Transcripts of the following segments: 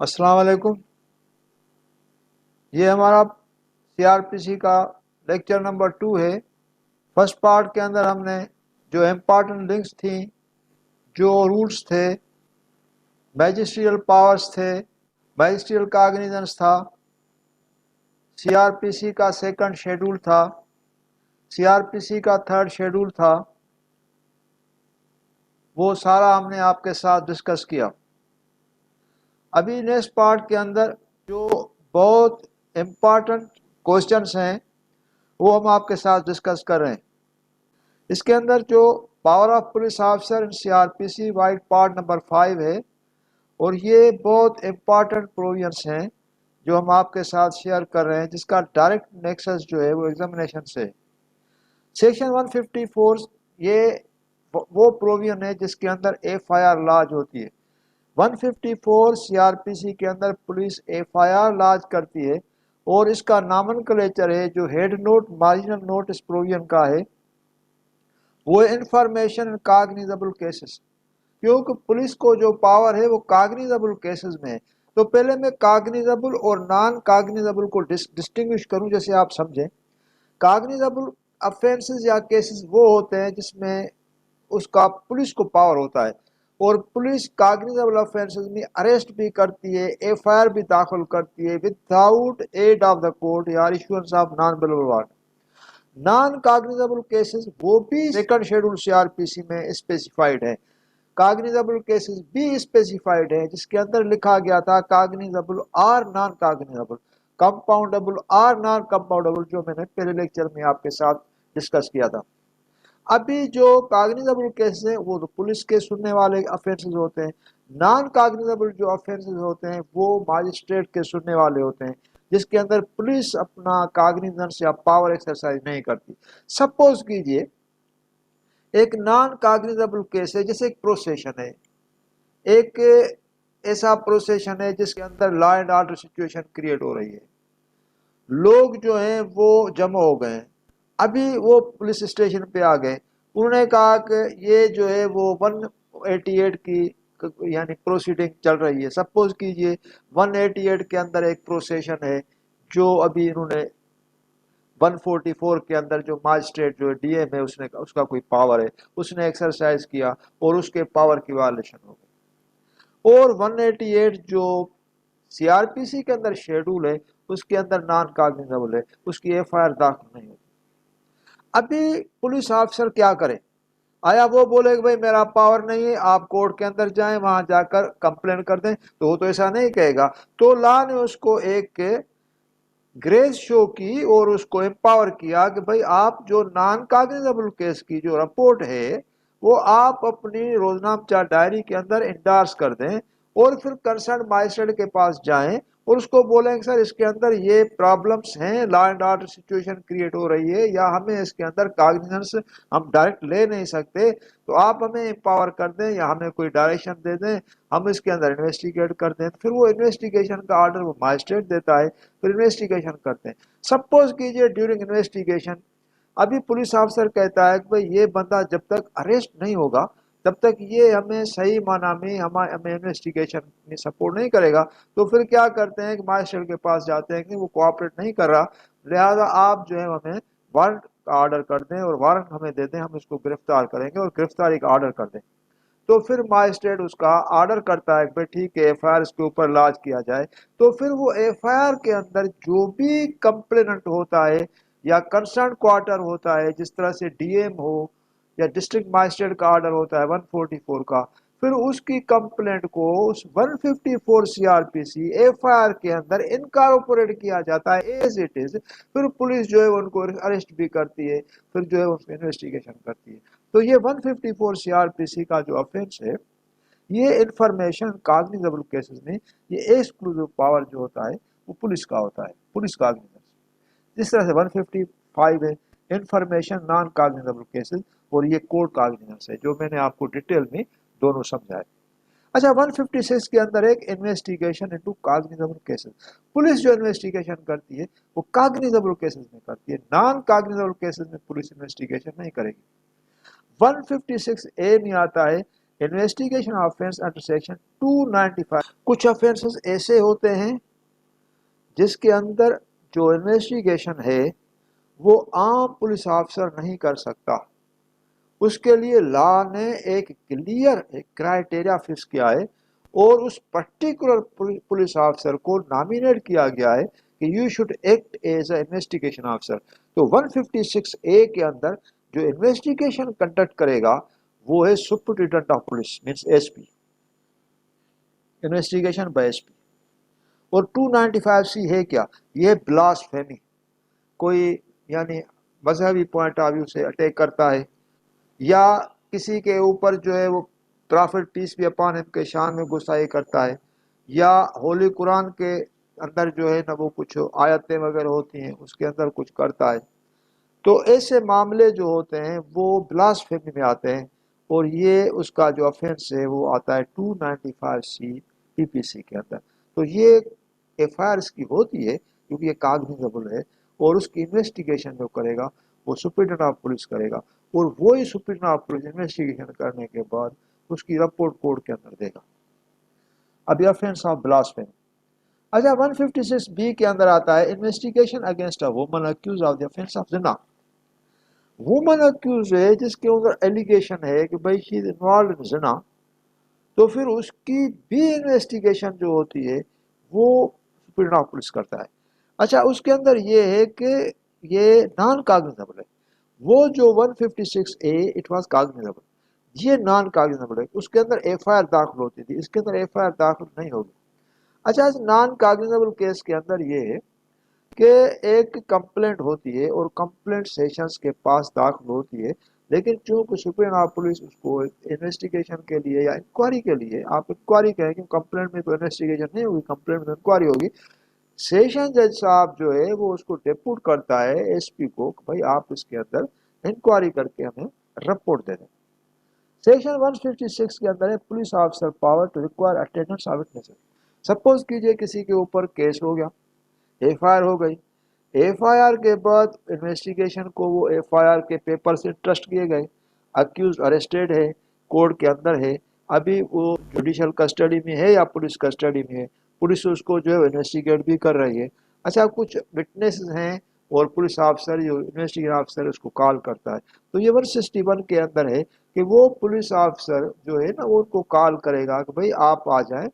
अस्सलाम वालेकुम। ये हमारा सीआरपीसी का लेक्चर नंबर 2 है। फर्स्ट पार्ट के अंदर हमने जो इम्पॉर्टेंट लिंक्स थी, जो रूल्स थे, मैजिस्ट्रियल पावर्स थे, मैजिस्ट्रियल कॉग्निजेंस था, सीआरपीसी का सेकंड शेड्यूल था, सीआरपीसी का थर्ड शेड्यूल था, वो सारा हमने आपके साथ डिस्कस किया। अभी नेक्स्ट पार्ट के अंदर जो बहुत इम्पॉर्टेंट क्वेश्चंस हैं वो हम आपके साथ डिस्कस कर रहे हैं। इसके अंदर जो power of police officer in CrPC wide part number 5 है, और ये बहुत इम्पॉर्टेंट प्रोविजंस हैं जो हम आपके साथ शेयर कर रहे हैं, जिसका डायरेक्ट नेक्सस जो है वो एग्जामिनेशन से। सेक्शन 154 ये वो प्रोविजन है जिसके अंदर एफआईआर लॉज होती है। 154 सीआरपीसी के अंदर पुलिस एफआईआर लॉज करती है, और इसका नामनक्लेचर है जो हेड नोट मार्जिनल नोट इस प्रोविजन का है, वो इंफॉर्मेशन इन कॉग्निजेबल केसेस। क्योंकि पुलिस को जो पावर है वो कॉग्निजेबल केसेस में है। तो पहले मैं कॉग्निजेबल और नॉन कॉग्निजेबल को डिस्टिंग्विश करूं, जैसे आप समझें। कॉग्निजेबल ऑफेंसेस या केसेस वो होते हैं जिसमें उसका पुलिस को पावर होता है, और पुलिस कॉग्निजेबल ऑफेंसेस में अरेस्ट भी करती है, एफआईआर भी दाखिल करती है without aid of the court या issuance of non bailable warrant. Non cognizable cases वो भी सेकंड शेड्यूल सीआरपीसी में स्पेसिफाइड है। कॉग्निजेबल केसेस भी स्पेसिफाइड है, जिसके अंदर लिखा गया था कॉग्निजेबल और नॉन कॉग्निजेबल, कंपाउंडेबल और नॉन कंपाउंडेबल, जो मैंने पहले लेक्चर में आपके साथ डिस्कस किया था। अभी जो कॉग्निजेबल केसेस हैं वो तो पुलिस के सुनने वाले ऑफेंसेस होते हैं। नॉन कॉग्निजेबल जो ऑफेंसेस होते हैं वो मजिस्ट्रेट के सुनने वाले होते हैं, जिसके अंदर पुलिस अपना कॉग्निजेंस या पावर एक्सरसाइज नहीं करती। सपोज कीजिए एक नॉन कॉग्निजेबल केस है, जैसे एक प्रोसेशन है, एक ऐसा प्रोसेशन है जिसके अंदर law and order situation create हो रही है, लोग जो हैं वो जमा हो गए हैं। अभी वो पुलिस स्टेशन पे आ गए, उन्होंने कहा कि ये जो है वो 188 की यानी प्रोसीडिंग चल रही है। सपोज कीजिए 188 के अंदर एक प्रोसेशन है जो अभी इन्होंने 144 के अंदर जो मजिस्ट्रेट जो डीएम है उसने उसका कोई पावर है, उसने एक्सरसाइज किया और उसके पावर की वायलेशन हो गई। और 188 जो सीआरपीसी के अंदर शेड्यूल है उसके अंदर नॉन कॉग्निजेबल है, उसकी एफआईआर दाखिल नहीं होती। अभी पुलिस ऑफिसर क्या करे? आया वो बोले कि भाई मेरा पावर नहीं है, आप कोर्ट के अंदर जाएं, वहां जाकर कंप्लेन कर दें, तो वो तो ऐसा नहीं कहेगा। तो लॉ ने उसको एक ग्रेस शो की और उसको एम्पावर किया कि भाई आप जो नॉन कॉग्निजेबल केस की जो रिपोर्ट है वो आप अपनी रोजनामचा डायरी के अंदर इंडोर्स कर दें, और फिर कंसर्न मजिस्ट्रेट के पास जाएं और उसको बोलें सर इसके अंदर ये प्रॉब्लम्स हैं, law and order situation create हो रही है, या हमें इसके अंदर कॉग्निजेंस हम डायरेक्ट ले नहीं सकते, तो आप हमें एम्पावर कर दें या हमें कोई डायरेक्शन दे दें, हम इसके अंदर इन्वेस्टिगेट कर दें। फिर वो इन्वेस्टिगेशन का ऑर्डर वो मजिस्ट्रेट देता है, फिर इन्वेस्टिगेशन करते हैं। सपोज कीजिए ड्यूरिंग इन्वेस्टिगेशन अभी पुलिस ऑफिसर कहता है कि भाई ये बंदा जब तक अरेस्ट नहीं होगा तब तक ये हमें सही माना में हमें इन्वेस्टिगेशन में सपोर्ट नहीं करेगा। तो फिर क्या करते हैं कि मजिस्ट्रेट के पास जाते हैं कि वो कोऑपरेट नहीं कर रहा, लिहाजा आप जो है हमें वारंट का ऑर्डर कर दें और वारंट हमें दे दें, हम इसको गिरफ्तार करेंगे और गिरफ्तारी का ऑर्डर कर दें। तो फिर मजिस्ट्रेट उसका ऑर्डर करता है कि भाई ठीक है एफआईआर इसके ऊपर लॉन्च किया जाए। तो फिर वो एफआईआर के अंदर जो भी कंप्लेनेंट होता है या कंसर्न क्वार्टर होता है, जिस तरह से डीएम हो या डिस्ट्रिक्ट मजिस्ट्रेट का ऑर्डर होता है 144 का, फिर उसकी कंप्लेंट को उस 154 सीआरपीसी एफआईआर के अंदर इनकॉर्पोरेट किया जाता है एज इट इज। फिर पुलिस जो है उनको अरेस्ट भी करती है, फिर जो है उसकी इन्वेस्टिगेशन करती है। तो ये 154 सीआरपीसी का जो ऑफेंस है, ये इंफॉर्मेशन कॉग्निजेबल केसेस में ये एक्सक्लूसिव पावर जो होता है वो पुलिस का होता है, पुलिस कॉग्निजेंस। जिस तरह से 155 है इंफॉर्मेशन नॉन कॉग्निजेबल केसेस, और ये कोर्ट कॉग्निजेंस है जो मैंने आपको डिटेल में दोनों समझाए। अच्छा, 156 के अंदर एक investigation into cognizable cases. Police जो इन्वेस्टिगेशन करती है वो कॉग्निजेबल केसेस में करती है, नॉन कॉग्निजेबल केसेस में पुलिस इन्वेस्टिगेशन नहीं करेगी। 156 ए में आता है इन्वेस्टिगेशन ऑफेंस अंडर सेक्शन 295। कुछ ऑफेंसेस ऐसे होते हैं जिसके अंदर जो इन्वेस्टिगेशन है वो आम पुलिस ऑफिसर नहीं कर सकता। उसके लिए लॉ ने एक क्लियर क्राइटेरिया फिक्स किया है और उस पर्टिकुलर पुलिस ऑफिसर को नॉमिनेट किया गया है कि you should act as a investigation officer. तो 156A के अंदर जो इन्वेस्टिगेशन कंडक्ट करेगा वो है superintendent of police, means SP, investigation by SP. और 295C है क्या? ये ब्लास्फेमी, कोई यानी मजहबी पॉइंट ऑफ व्यू से अटैक करता है या किसी के ऊपर जो है वो प्रॉफिट पीस भी अपॉन हिम के शान में गुस्ताखी करता है या होली कुरान के अंदर जो है ना वो कुछ आयतें वगैरह होती हैं उसके अंदर कुछ करता है। तो ऐसे मामले जो होते हैं वो ब्लास्फेमी में आते हैं और ये उसका जो ऑफेंस है वो आता है 295C पीपीसी के अंदर। तो ये एफआईआर इसकी होती है क्योंकि ये कागनिजेबल है और उसकी इन्वेस्टिगेशन जो करेगा वो सुप्रीटेंडेंट ऑफ पुलिस करेगा और वही सुप्रीटेंडेंट ऑफ पुलिस इन्वेस्टिगेशन करने के बाद उसकी रिपोर्ट कोर्ट के अंदर देगा। अब ये ऑफेंस ऑफ ब्लास्फेमी। अच्छा, 156B के अंदर आता है investigation against a woman accused of the offence of जिना। वुमन अक्यूज है जिसके अंदर एलिगेशन है कि भाई शी इज इन्वॉल्व इन जिना, तो फिर उसकी भी इन्वेस्टिगेशन जो होती है वो सुप्रीम ऑफ पुलिस करता है। अच्छा, उसके अंदर ये है कि ये नॉन कॉग्निजेबल है। वो जो 156A इट वाज कॉग्निजेबल, ये नॉन कॉग्निजेबल है। उसके अंदर एफआईआर दाखिल होती थी, इसके अंदर एफआईआर दाखिल नहीं होगी। अच्छा, इस नॉन कॉग्निजेबल केस के अंदर ये है कि एक कंप्लेंट होती है और कंप्लेंट सेशंस के पास दाखिल होती है, लेकिन चूंकि सुप्रीम ऑफ पुलिस उसको इन्वेस्टिगेशन के लिए या इंक्वायरी के लिए, आप इंक्वायरी कहें कि कंप्लेंट में तो इन्वेस्टिगेशन नहीं होगी, कंप्लेंट में इंक्वायरी होगी, सेशन जज साहब जो है वो उसको डेप्यूट करता है एसपी को कि भाई आप इसके अंदर इंक्वायरी करके हमें रिपोर्ट दे दें। सेक्शन 156 के अंदर है police officer power to require attendance of witnesses. Suppose कीजिए किसी के ऊपर केस हो गया, एफआईआर हो गई, एफआईआर के बाद इन्वेस्टिगेशन को वो एफआईआर के पेपर से ट्रस्ट किए गए, अक्यूज अरेस्टेड है, कोर्ट के अंदर है, अभी वो जुडिशियल कस्टडी में है या पुलिस कस्टडी में है, पुलिस उसको जो है इन्वेस्टिगेट भी कर रही है। अच्छा, कुछ विटनेसेस हैं और पुलिस ऑफिसर जो इन्वेस्टिगेशन ऑफिसर उसको कॉल करता है। तो ये 161 के अंदर है कि वो पुलिस ऑफिसर जो है ना वो उनको कॉल करेगा कि भाई आप आ जाएं,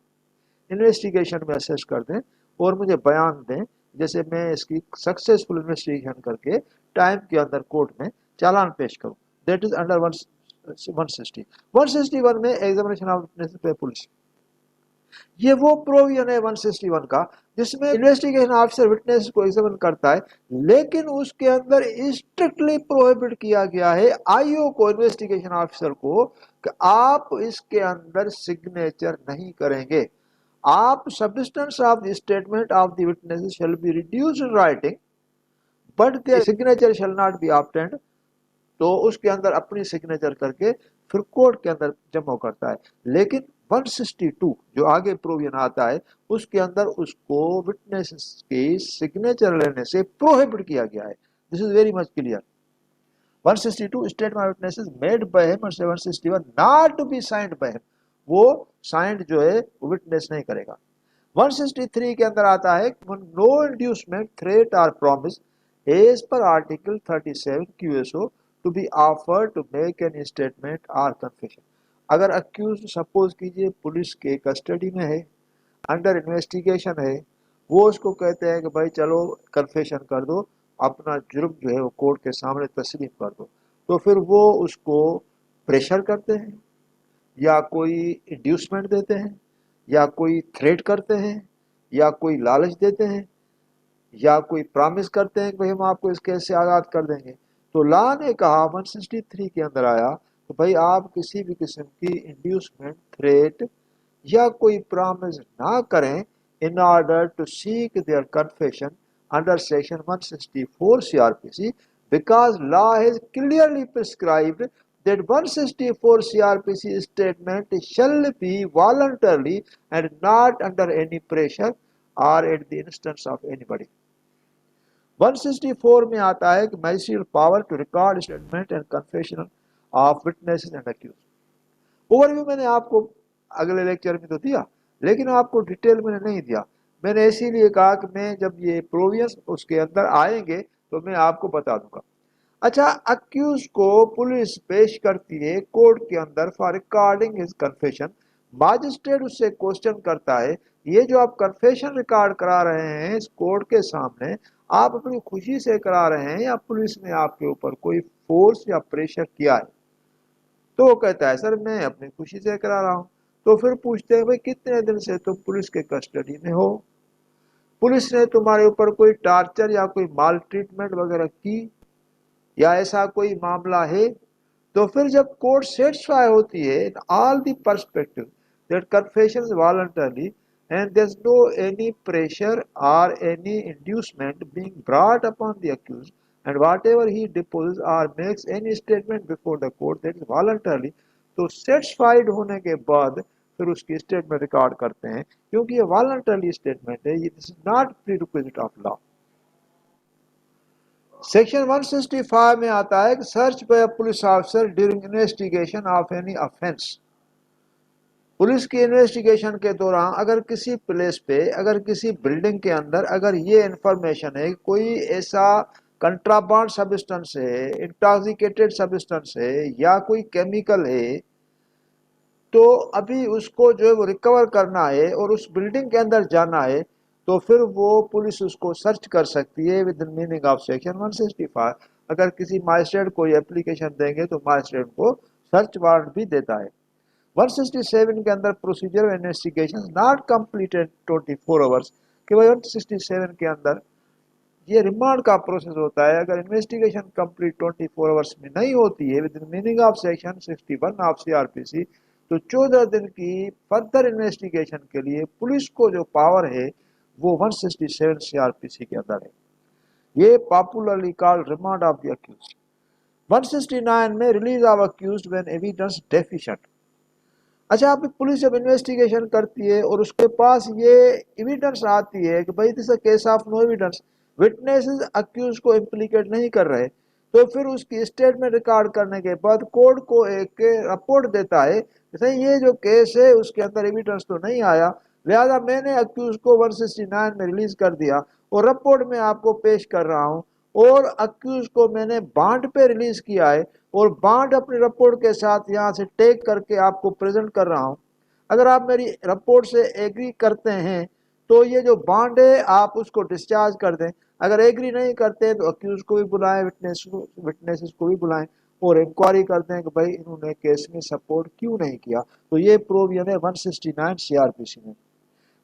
इन्वेस्टिगेशन में असेस कर दें और मुझे बयान दें, जैसे मैं इसकी सक्सेसफुल इन्वेस्टिगेशन करके टाइम के अंदर कोर्ट में चालान पेश करूं। That is under 160। 161 में एग्जामिनेशन ऑफ विटनेसेस पे पुलिस, ये वो प्रोविजन है 161 का जिसमें इन्वेस्टिगेशन ऑफिसर विटनेस को एग्जामिन करता है, लेकिन उसके अंदर स्ट्रिक्टली प्रोहिबिट किया गया है आईओ को, इन्वेस्टिगेशन ऑफिसर को, कि आप इसके अंदर सिग्नेचर नहीं करेंगे। आप substance of the statement of the witnesses shall be reduced in writing but there signature shall not be obtained. तो उसके अंदर अपनी सिग्नेचर करके फिर कोर्ट के अंदर जमा करता है। लेकिन 162 जो आगे प्रोविजन आता है उसके अंदर उसको विटनेसेस की सिग्नेचर लेने से प्रोहिबिट किया गया है। This is very much clear. 162 statement of witnesses made by him और 161 not to be signed by him, वो साइंड जो है विटनेस नहीं करेगा। 163 के अंदर आता है नो इंड्यूसमेंट थ्रेट और promise as per article 37 QSO to be offer to make an statement और कन्फेशन। अगर अक्यूज सपोज कीजिए पुलिस के कस्टडी में है, अंडर इन्वेस्टिगेशन है, वो उसको कहते हैं कि भाई चलो कन्फेशन कर दो, अपना जुर्म जो है वो कोर्ट के सामने तस्लीम कर दो, तो फिर वो उसको प्रेशर करते हैं या कोई इंड्यूसमेंट देते हैं या कोई थ्रेट करते हैं या कोई लालच देते हैं या कोई प्रॉमिस करते हैं कि भाई हम आपको इस केस से आज़ाद कर देंगे। तो लॉ ने कहा 163 के अंदर आया तो भाई आप किसी भी किस्म की इंड्यूसमेंट, थ्रेट या कोई प्रॉमिस ना करें in order to seek their confession under section 164 CRPC because law has clearly prescribed that 164 CRPC statement shall be voluntarily and not under any pressure or at the instance of anybody। 164 में आता है कि magistrate power to record statement and confession of witnesses and accuse. Overview मैंने आपको अगले lecture में तो दिया, लेकिन आपको डिटेल मैंने नहीं दिया। मैंने इसीलिए कहा कि मैं जब ये प्रोविजंस उसके अंदर आएंगे तो मैं आपको बता दूंगा। अच्छा, अक्यूज को पुलिस पेश करती है कोर्ट के अंदर for recording his confession. Magistrate उससे क्वेश्चन करता है, ये जो आप कन्फेशन रिकॉर्ड करा रहे हैं इस कोर्ट के सामने, आप अपनी खुशी से करा रहे हैं या पुलिस ने आपके ऊपर कोई फोर्स या प्रेशर किया है? तो वो कहता है सर मैं अपनी खुशी से करा रहा हूं। तो फिर पूछते हैं भाई कितने दिन से तुम पुलिस के कस्टडी में हो, पुलिस ने तुम्हारे ऊपर कोई टार्चर या कोई माल ट्रीटमेंट वगैरह की, या ऐसा कोई मामला है? तो फिर जब कोर्ट सेटिस्फाई होती है in all the perspective that confession is voluntary and there is no any pressure और any inducement being brought upon the accused and whatever he deposes or makes any statement before the court that is voluntarily, तो satisfied होने के बाद फिर उसकी statement record करते हैं, क्योंकि ये वॉलंटरी स्टेटमेंट है, this is not prerequisite of law. Section 165 में आता है कि search by police officer during investigation of any offence. Police की इन्वेस्टिगेशन के दौरान अगर किसी प्लेस पे, अगर किसी बिल्डिंग के अंदर अगर ये इंफॉर्मेशन है कोई ऐसा कंट्राबांड सब्सटेंस है, इंटॉक्सिकेटेड सब्सटेंस है या कोई केमिकल है, तो अभी उसको जो है वो रिकवर करना है और उस बिल्डिंग के अंदर जाना है, तो फिर वो पुलिस उसको सर्च कर सकती है with in meaning of section 165। अगर किसी मजिस्ट्रेट को एप्लीकेशन देंगे तो मजिस्ट्रेट को सर्च वारंट भी देता है। 167 के अंदर procedure investigation not completed 24 hours, कि भाई 167 के अंदर ये रिमांड का प्रोसेस होता है। अगर इन्वेस्टिगेशन कंप्लीट 24 आवर्स में नहीं होती है with in meaning of section 61 of CrPC, तो 14 दिन की फर्दर इन्वेस्टिगेशन के लिए पुलिस को जो पावर है वो 167 सीआरपीसी के अंदर है। ये popularly called remand of the accused. 169 में release of accused when evidence deficient. अच्छा, अभी पुलिस जब इन्वेस्टिगेशन करती है और उसके पास ये एविडेंस आती है कि भाई this a case of no evidence, witnesses accuse को इम्प्लीकेट नहीं कर रहे, तो फिर उसकी स्टेटमेंट रिकॉर्ड करने के बाद कोर्ट को एक रिपोर्ट देता है, जैसे ये जो केस है उसके अंदर एविडेंस तो नहीं आया, लिहाजा मैंने अक्यूज को 169 में रिलीज कर दिया और रिपोर्ट में आपको पेश कर रहा हूँ, और अक्यूज को मैंने बांड पे रिलीज किया है और बांड अपनी रिपोर्ट के साथ यहाँ से टेक करके आपको प्रेजेंट कर रहा हूँ। अगर आप मेरी रिपोर्ट से एग्री करते हैं तो ये जो बांड है आप उसको डिस्चार्ज कर दें, अगर एग्री नहीं करते तो अक्यूज को भी बुलाएं, विटनेसेस को भी बुलाएं और इंक्वायरी करते हैं कि भाई इन्होंने केस में सपोर्ट क्यों नहीं किया। तो ये प्रोविजन है 169 सीआरपीसी में।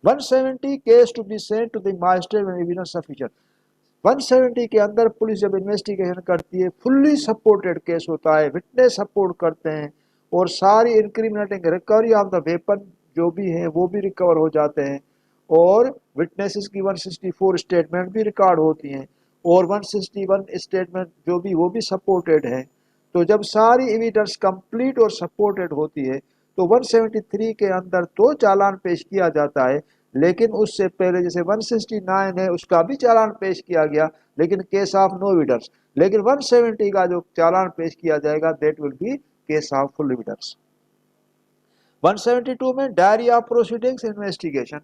170 case to be sent to the magistrate when evidence sufficient. 170 के अंदर पुलिस जब इन्वेस्टिगेशन करती है, फुल्ली सपोर्टेड केस होता है, विटनेस सपोर्ट करते हैं और सारी incriminating recovery of the weapon जो भी है वो भी रिकवर हो जाते हैं, और विटनेसेस की 164 स्टेटमेंट भी रिकॉर्ड होती हैं और 161 स्टेटमेंट जो भी वो भी सपोर्टेड है। तो जब सारी एविडेंस कंप्लीट और सपोर्टेड होती है तो 173 के अंदर तो चालान पेश किया जाता है, लेकिन उससे पहले जैसे 169 है उसका भी चालान पेश किया गया लेकिन केस ऑफ नो एविडेंस, लेकिन 170 का जो चालान पेश किया जाएगा that will be case of full evidence. 172 में डायरी ऑफ प्रोसीडिंग्स इन्वेस्टिगेशन।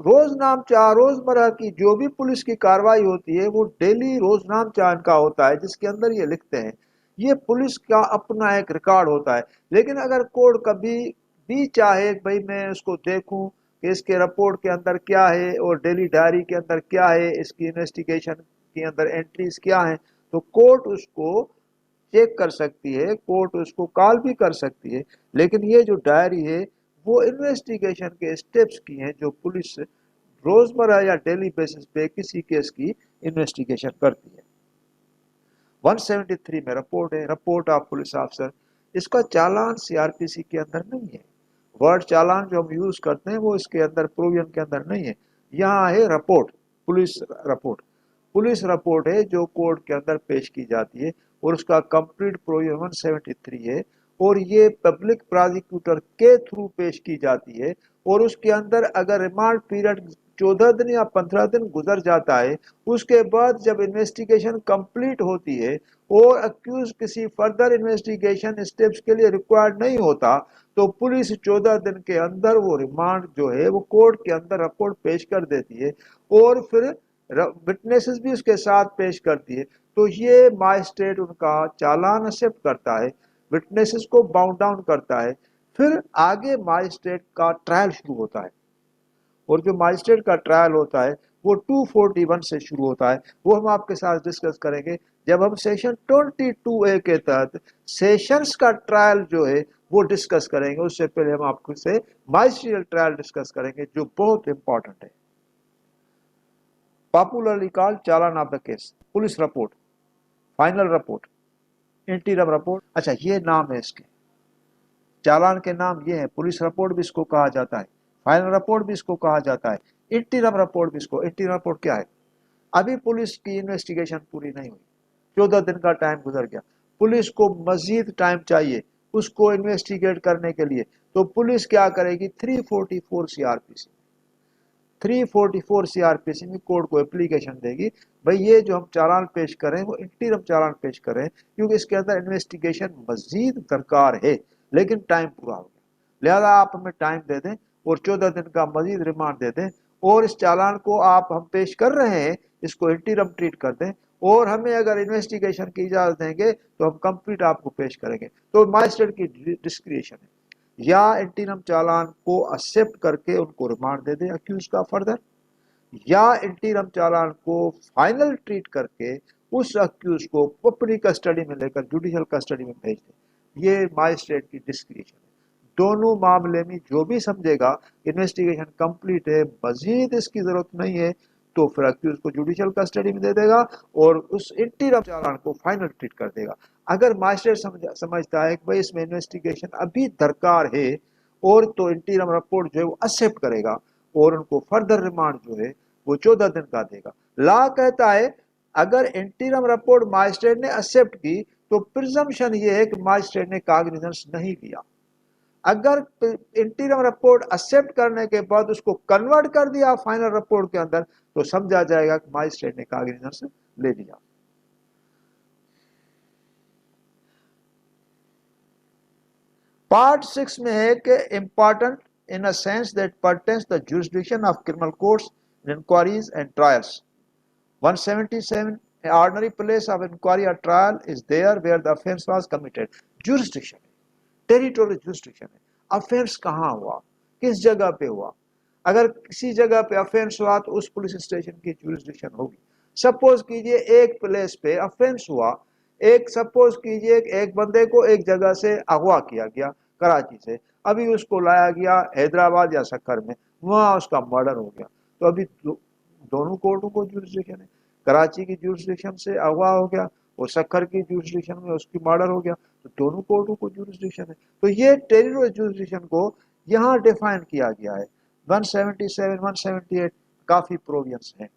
रोजमर्रा की जो भी पुलिस की कार्रवाई होती है वो डेली रोजनामचा इनका होता है, जिसके अंदर ये लिखते हैं, ये पुलिस का अपना एक रिकॉर्ड होता है। लेकिन अगर कोर्ट कभी भी चाहे भाई मैं उसको देखूं कि इसके रिपोर्ट के अंदर क्या है और डेली डायरी के अंदर क्या है, इसकी इन्वेस्टिगेशन के अंदर एंट्रीज क्या है, तो कोर्ट उसको चेक कर सकती है, कोर्ट उसको कॉल भी कर सकती है। लेकिन ये जो डायरी है वो इन्वेस्टिगेशन के स्टेप्स की हैं जो पुलिस रोजमर्रा या डेली बेसिस पे किसी केस की इन्वेस्टिगेशन करती है। 173 में रिपोर्ट है, रिपोर्ट ऑफ पुलिस ऑफिसर। इसका चालान सीआरपीसी के अंदर नहीं है, वर्ड चालान जो हम यूज करते हैं वो इसके अंदर प्रोविजन के अंदर नहीं है। यहाँ है report, police report. Police report है जो कोर्ट के अंदर पेश की जाती है और उसका कंप्लीट प्रोविजन 173 है और ये पब्लिक प्रोसिक्यूटर के थ्रू पेश की जाती है और उसके अंदर अगर रिमांड पीरियड 14 दिन या 15 दिन गुजर जाता है, उसके बाद जब इन्वेस्टिगेशन कंप्लीट होती है और अक्यूज किसी फर्दर इन्वेस्टिगेशन स्टेप्स के लिए रिक्वायर्ड नहीं होता, तो पुलिस 14 दिन के अंदर वो रिमांड जो है वो कोर्ट के अंदर रिपोर्ट पेश कर देती है और फिर विटनेसेस भी उसके साथ पेश करती है। तो ये मजिस्ट्रेट उनका चालान एक्सेप्ट करता है, विटनेसेस को बाउंड डाउन करता है, फिर आगे मजिस्ट्रेट का ट्रायल शुरू होता है। और जो मजिस्ट्रेट का ट्रायल होता है वो 241 से शुरू होता है, वो हम आपके साथ डिस्कस करेंगे जब हम सेशन 22A के तहत सेशंस का ट्रायल जो है वो डिस्कस करेंगे। उससे पहले हम आपको से मजिस्ट्रियल ट्रायल डिस्कस करेंगे जो बहुत इंपॉर्टेंट है। Popularly called challan of the case, police report, final report, interim report. अच्छा, ये नाम है इसके, चालान के नाम ये है। पुलिस रिपोर्ट भी इसको कहा जाता है, फाइनल रिपोर्ट भी इसको कहा जाता है, इंटीरिम रिपोर्ट भी इसको। इंटीरिम रिपोर्ट क्या है? अभी पुलिस की इन्वेस्टिगेशन पूरी नहीं हुई, 14 दिन का टाइम गुजर गया, पुलिस को मजीद टाइम चाहिए उसको इन्वेस्टिगेट करने के लिए, तो पुलिस क्या करेगी? 344 सीआरपीसी 344 सीआरपीसी में कोर्ट को एप्लीकेशन देगी, भाई ये जो हम चालान पेश करें वो इंटीरिम चालान पेश करें, क्योंकि इसके अंदर इन्वेस्टिगेशन मजीद दरकार है लेकिन टाइम पूरा हो गया, लिहाजा आप हमें टाइम दे दें और 14 दिन का मजीद रिमांड दे दें, और इस चालान को आप हम पेश कर रहे हैं इसको इंटीरिम ट्रीट कर दें, और हमें अगर इन्वेस्टिगेशन की इजाजत देंगे तो हम कंप्लीट आपको पेश करेंगे। तो मजिस्ट्रेट की डिस्क्रिशन है, या इंटीरिम चालान को एक्सेप्ट करके उनको रिमांड दे दे अक्यूज का फर्दर, या इंटीरिम चालान को फाइनल ट्रीट करके उस अक्यूज को अपनी कस्टडी में लेकर जुडिशियल कस्टडी में भेज दे। ये मजिस्ट्रेट की डिस्क्रिशन है। दोनों मामले में जो भी समझेगा इन्वेस्टिगेशन कंप्लीट है, मजीद इसकी जरूरत नहीं है, तो फिर अक्यूज को जुडिशियल कस्टडी में दे देगा और उस इंटीरिम चालान को फाइनल ट्रीट कर देगा। अगर मजिस्ट्रेट समझता है कि भाई इसमें इन्वेस्टिगेशन अभी दरकार है, और तो इंटीरिम रिपोर्ट जो है वो एक्सेप्ट करेगा और उनको फर्दर रिमांड जो है वो 14 दिन का देगा। लॉ कहता है अगर इंटीरिम रिपोर्ट मजिस्ट्रेट ने एक्सेप्ट की तो प्रिजम्पशन ये है कि मजिस्ट्रेट ने कॉग्निजेंस नहीं लिया। अगर इंटीरिम रिपोर्ट एक्सेप्ट करने के बाद उसको कन्वर्ट कर दिया फाइनल रिपोर्ट के अंदर, तो समझा जाएगा कि मजिस्ट्रेट ने कॉग्निजेंस ले लिया। पार्ट 6 में है कि important in a sense that pertains the jurisdiction of criminal courts in inquiries and trials. 177 ordinary place of inquiry or trial is there where the offense was committed. Jurisdiction है, territorial jurisdiction है, offense कहाँ हुआ, किस जगह पे हुआ। अगर किसी जगह पे offense हुआ तो उस पुलिस स्टेशन की jurisdiction होगी। सपोज कीजिए एक प्लेस पे offense हुआ, एक सपोज कीजिए एक बंदे को एक जगह से अगवा किया गया कराची से, अभी उसको लाया गया हैदराबाद या सक्कर में, वहां उसका मर्डर हो गया, तो अभी दोनों कोर्टों को जुरिस्डिक्शन है। कराची की जुरिस्डिक्शन से अगवा हो गया और सक्कर की जुरिस्डिक्शन में उसकी मर्डर हो गया, तो दोनों कोर्टों को जुरिस्डिक्शन है। तो ये टेरिटोरियल जुरिस्डिक्शन को यहाँ डिफाइन किया गया है। 177 178 काफी प्रोविजंस हैं।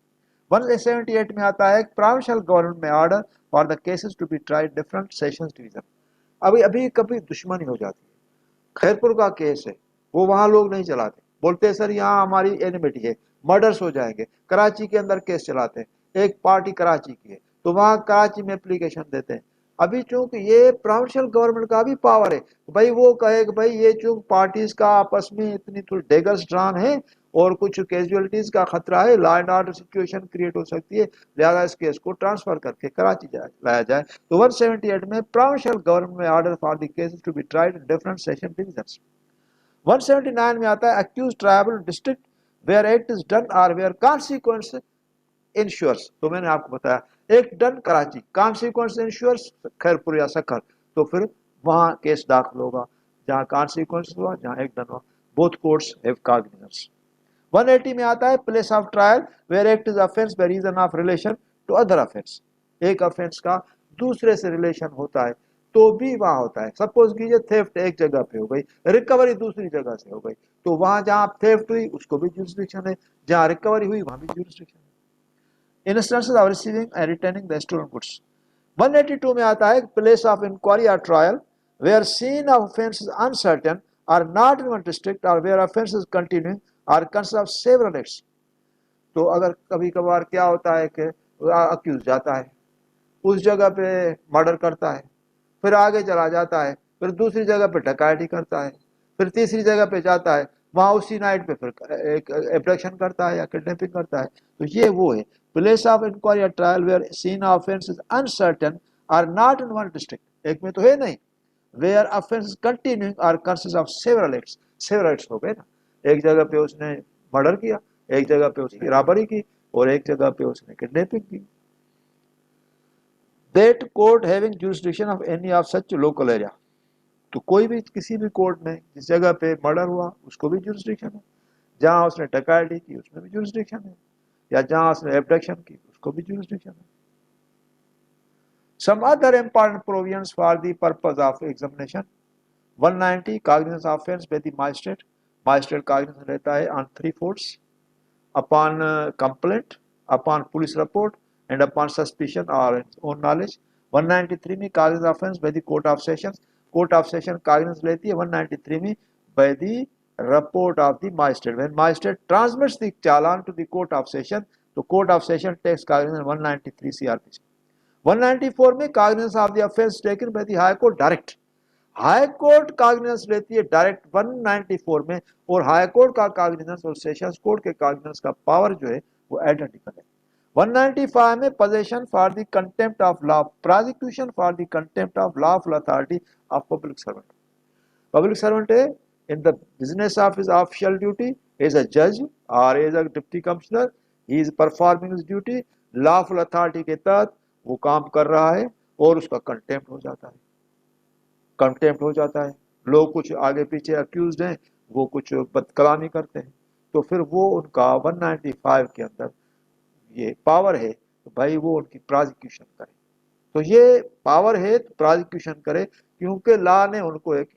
178 में आता है प्रोविंशियल गवर्नमेंट में order for the cases to be tried different sessions division. अभी कभी दुश्मनी हो जाती है, खैरपुर का केस है, वो वहां लोग नहीं चलाते, बोलते हैं सर यहाँ हमारी एनिमिटी है, मर्डर्स हो जाएंगे। कराची के अंदर केस चलाते हैं, एक पार्टी कराची की है तो वहां कराची में एप्लीकेशन देते हैं। अभी चूंकि ये प्रोविंशियल गवर्नमेंट का भी पावर है, भाई वो कहे कि भाई ये चूंकि पार्टीज का आपस में इतनी थोड़ी डेगर्स ड्रान है और कुछ कैजुअलिटीज का खतरा है, law and order situation create हो सकती है, लिहाजा इस केस को ट्रांसफर करके कराची लाया जाए। तो 178 में प्रोविंशियल गवर्नमेंट में order for the cases to be tried in different session divisions. 179 में आता है accuse tribal district where act is done और वेयर कॉन्सिक्वेंस इंश्योर्स। तो मैंने आपको बताया एक done Karachi, consequence insures Khairpur या सक्कर, तो फिर वहां केस दाखिल होगा जहां कॉन्सिक्वेंस हुआ, जहां एक डन हुआ। Both courts have cognizance. 180 में आता है place of trial where act is offence by reason of relation to other offence. एक ऑफेंस का दूसरे से रिलेशन होता है तो भी वहां होता है। सपोज कीजिए थेफ्ट एक जगह पे हो गई, रिकवरी दूसरी जगह से हो गई, तो वहां जहां थेफ्ट हुई उसको भी जुरिस्डिक्शन है, जहां रिकवरी हुई वहां भी जुरिस्डिक्शन है। Instances of receiving and returning the stolen goods. 182 में आता है प्लेस ऑफ इंक्वायरी और trial where scene of offence is uncertain और नॉट इन वन डिस्ट्रिक्ट और वेयर ऑफेंस इज कंटिन्यूइंग और कंसिस्ट ऑफ सेवरल एक्ट्स। تو اگر کبھی کبھار کیا ہوتا ہے کہ اکیوز جاتا ہے اس جگہ پہ مرڈر کرتا ہے، پھر آگے چلا جاتا ہے، پھر دوسری جگہ پہ ڈکیتی کرتا ہے، پھر تیسری جگہ پہ جاتا ہے، وہاں اسی نائٹ پہ پھر ایک ایبڈکشن کرتا ہے یا کڈنیپنگ کرتا ہے. تو یہ وہ ہے پلیس آف انکوائری یا trial where seen offence is uncertain or not in one district. ایک میں تو ہے نہیں. Where offence continuing or consist of several acts. Several acts ہو گئے نا. ایک جگہ پہ اس نے مرڈر کیا، ایک جگہ پہ اس نے رابری کی، اور ایک جگہ پہ اس نے کڈنیپنگ کی. That court having jurisdiction of any of such local area. تو کوئی بھی کسی بھی کورٹ میں جس جگہ پہ مرڈر ہوا اس کو بھی جورسڈکشن ہے، جہاں اس نے ڈکیتی کی اس میں بھی جورسڈکشن ہے، یا جہاں اس نے ایبڈکشن کی اس کو بھی جورسڈکشن ہے. Some other important provisions for the purpose of examination. 190 cognizance of offense by the magistrate. Magistrate cognizance لیتا ہے on 3 folds: upon complaint, upon police report, and upon suspicion or own knowledge. 193 میں cognizance of offense by the court of sessions. Court of session cognizance لیتی ہے 193 میں by the report of the magistrate. When magistrate transmits the challan to the court of session, تو court of session takes cognizance 193 CRPC. 194 میں cognizance of the offense taken by the high court direct. High court cognizance لیتی ہے direct 194 میں، اور high court کا کاگنیزنس اور sessions court کے کاگنیزنس کا پاور جو ہے وہ آئیڈینٹیکل ہے. 195 میں position for the contempt of law, prosecution for the contempt of lawful authority of public servant. Public servant ہے in the business of his official duty as a جج اور as a deputy commissioner, he is performing his duty. Lawful authority کے تحت وہ کام کر رہا ہے اور اس کا کنٹمپٹ ہو جاتا ہے. کنٹمپٹ ہو جاتا ہے. لوگ کچھ آگے پیچھے اکیوزڈ ہیں، وہ کچھ بد کلامی کرتے ہیں، تو پھر وہ ان کا 195 کے اندر یہ پاور ہے تو بھائی وہ ان کی پروزیکیوشن کرے. تو یہ پاور ہے تو پروزیکیوشن کرے، کیونکہ لا نے ان کو ایک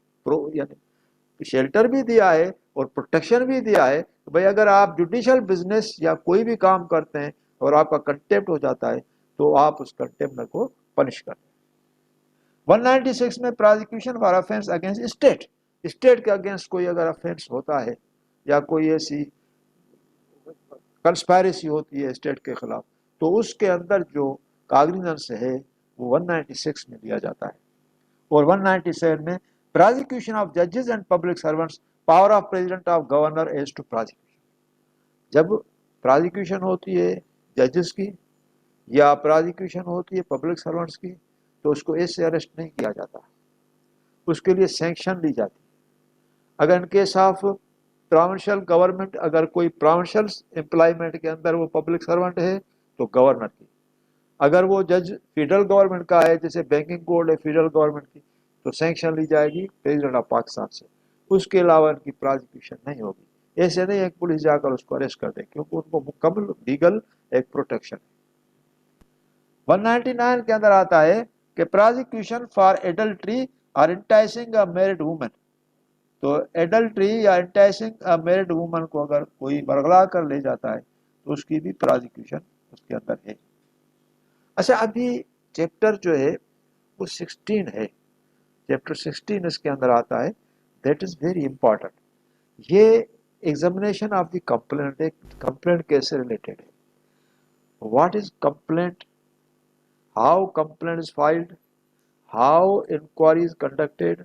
یعنی شیلٹر بھی دیا ہے اور پروٹیکشن بھی دیا ہے. بھائی اگر آپ جوڈیشل بزنس یا کوئی بھی کام کرتے ہیں اور آپ کا کنٹمپٹ ہو جاتا ہے تو آپ اس کنٹمپٹ کو پنش کرتے ہیں. 196 میں prosecution for offence against state. State کے اگینسٹ کوئی اگر افینس ہوتا ہے یا کوئی ایسی کنسپائریسی ہوتی ہے اسٹیٹ کے خلاف، تو اس کے اندر جو کاگنیزنس ہے وہ 196 میں دیا جاتا ہے. اور 197 میں پروزیکیوشن آف ججز and public servants, power of president of governor as to prosecution. جب پروزیکیوشن ہوتی ہے ججز کی یا پروزیکیوشن ہوتی ہے پبلک سرونٹس کی، تو اس کو ایسے اریسٹ نہیں کیا جاتا، اس کے لیے سینکشن لی جاتی. اگر in case of provincial government, اگر کوئی پروونشل امپلائمنٹ کے اندر وہ پبلک سرونٹ ہے تو گورنر کی. اگر وہ جج فیڈرل گورنمنٹ کا ہے، جیسے بینکنگ کوڈ ہے فیڈرل گورنمنٹ کی، تو سینکشن لی جائے گی پریزیڈنٹ آف پاکستان سے. اس کے علاوہ ان کی پروزیکیوشن نہیں ہوگی. ایسے نہیں ایک پولیس جا کر اس کو اریسٹ کر دے، کیونکہ ان کو مکمل لیگل ایک پروٹیکشن ہے. 199 کے اندر آتا ہے کہ پروزیکیوشن فار ایڈلٹری اور انٹائسنگ اے میرڈ وومن. تو ایڈلٹری یا انٹائسنگ اے میرڈ وومن کو اگر کوئی برگلا کر لے جاتا ہے تو اس کی بھی پروزیکیوشن اس کے اندر ہے. اچھا، ابھی چیپٹر جو ہے وہ 16 ہے. چیپٹر 16 اس کے اندر آتا ہے، دیٹ از ویری امپورٹنٹ. یہ ایگزامینیشن آف دی کمپلینٹ، ایک کمپلینٹ کیسے ریلیٹڈ ہے. What is complaint, how complaint is filed, how inquiry is conducted,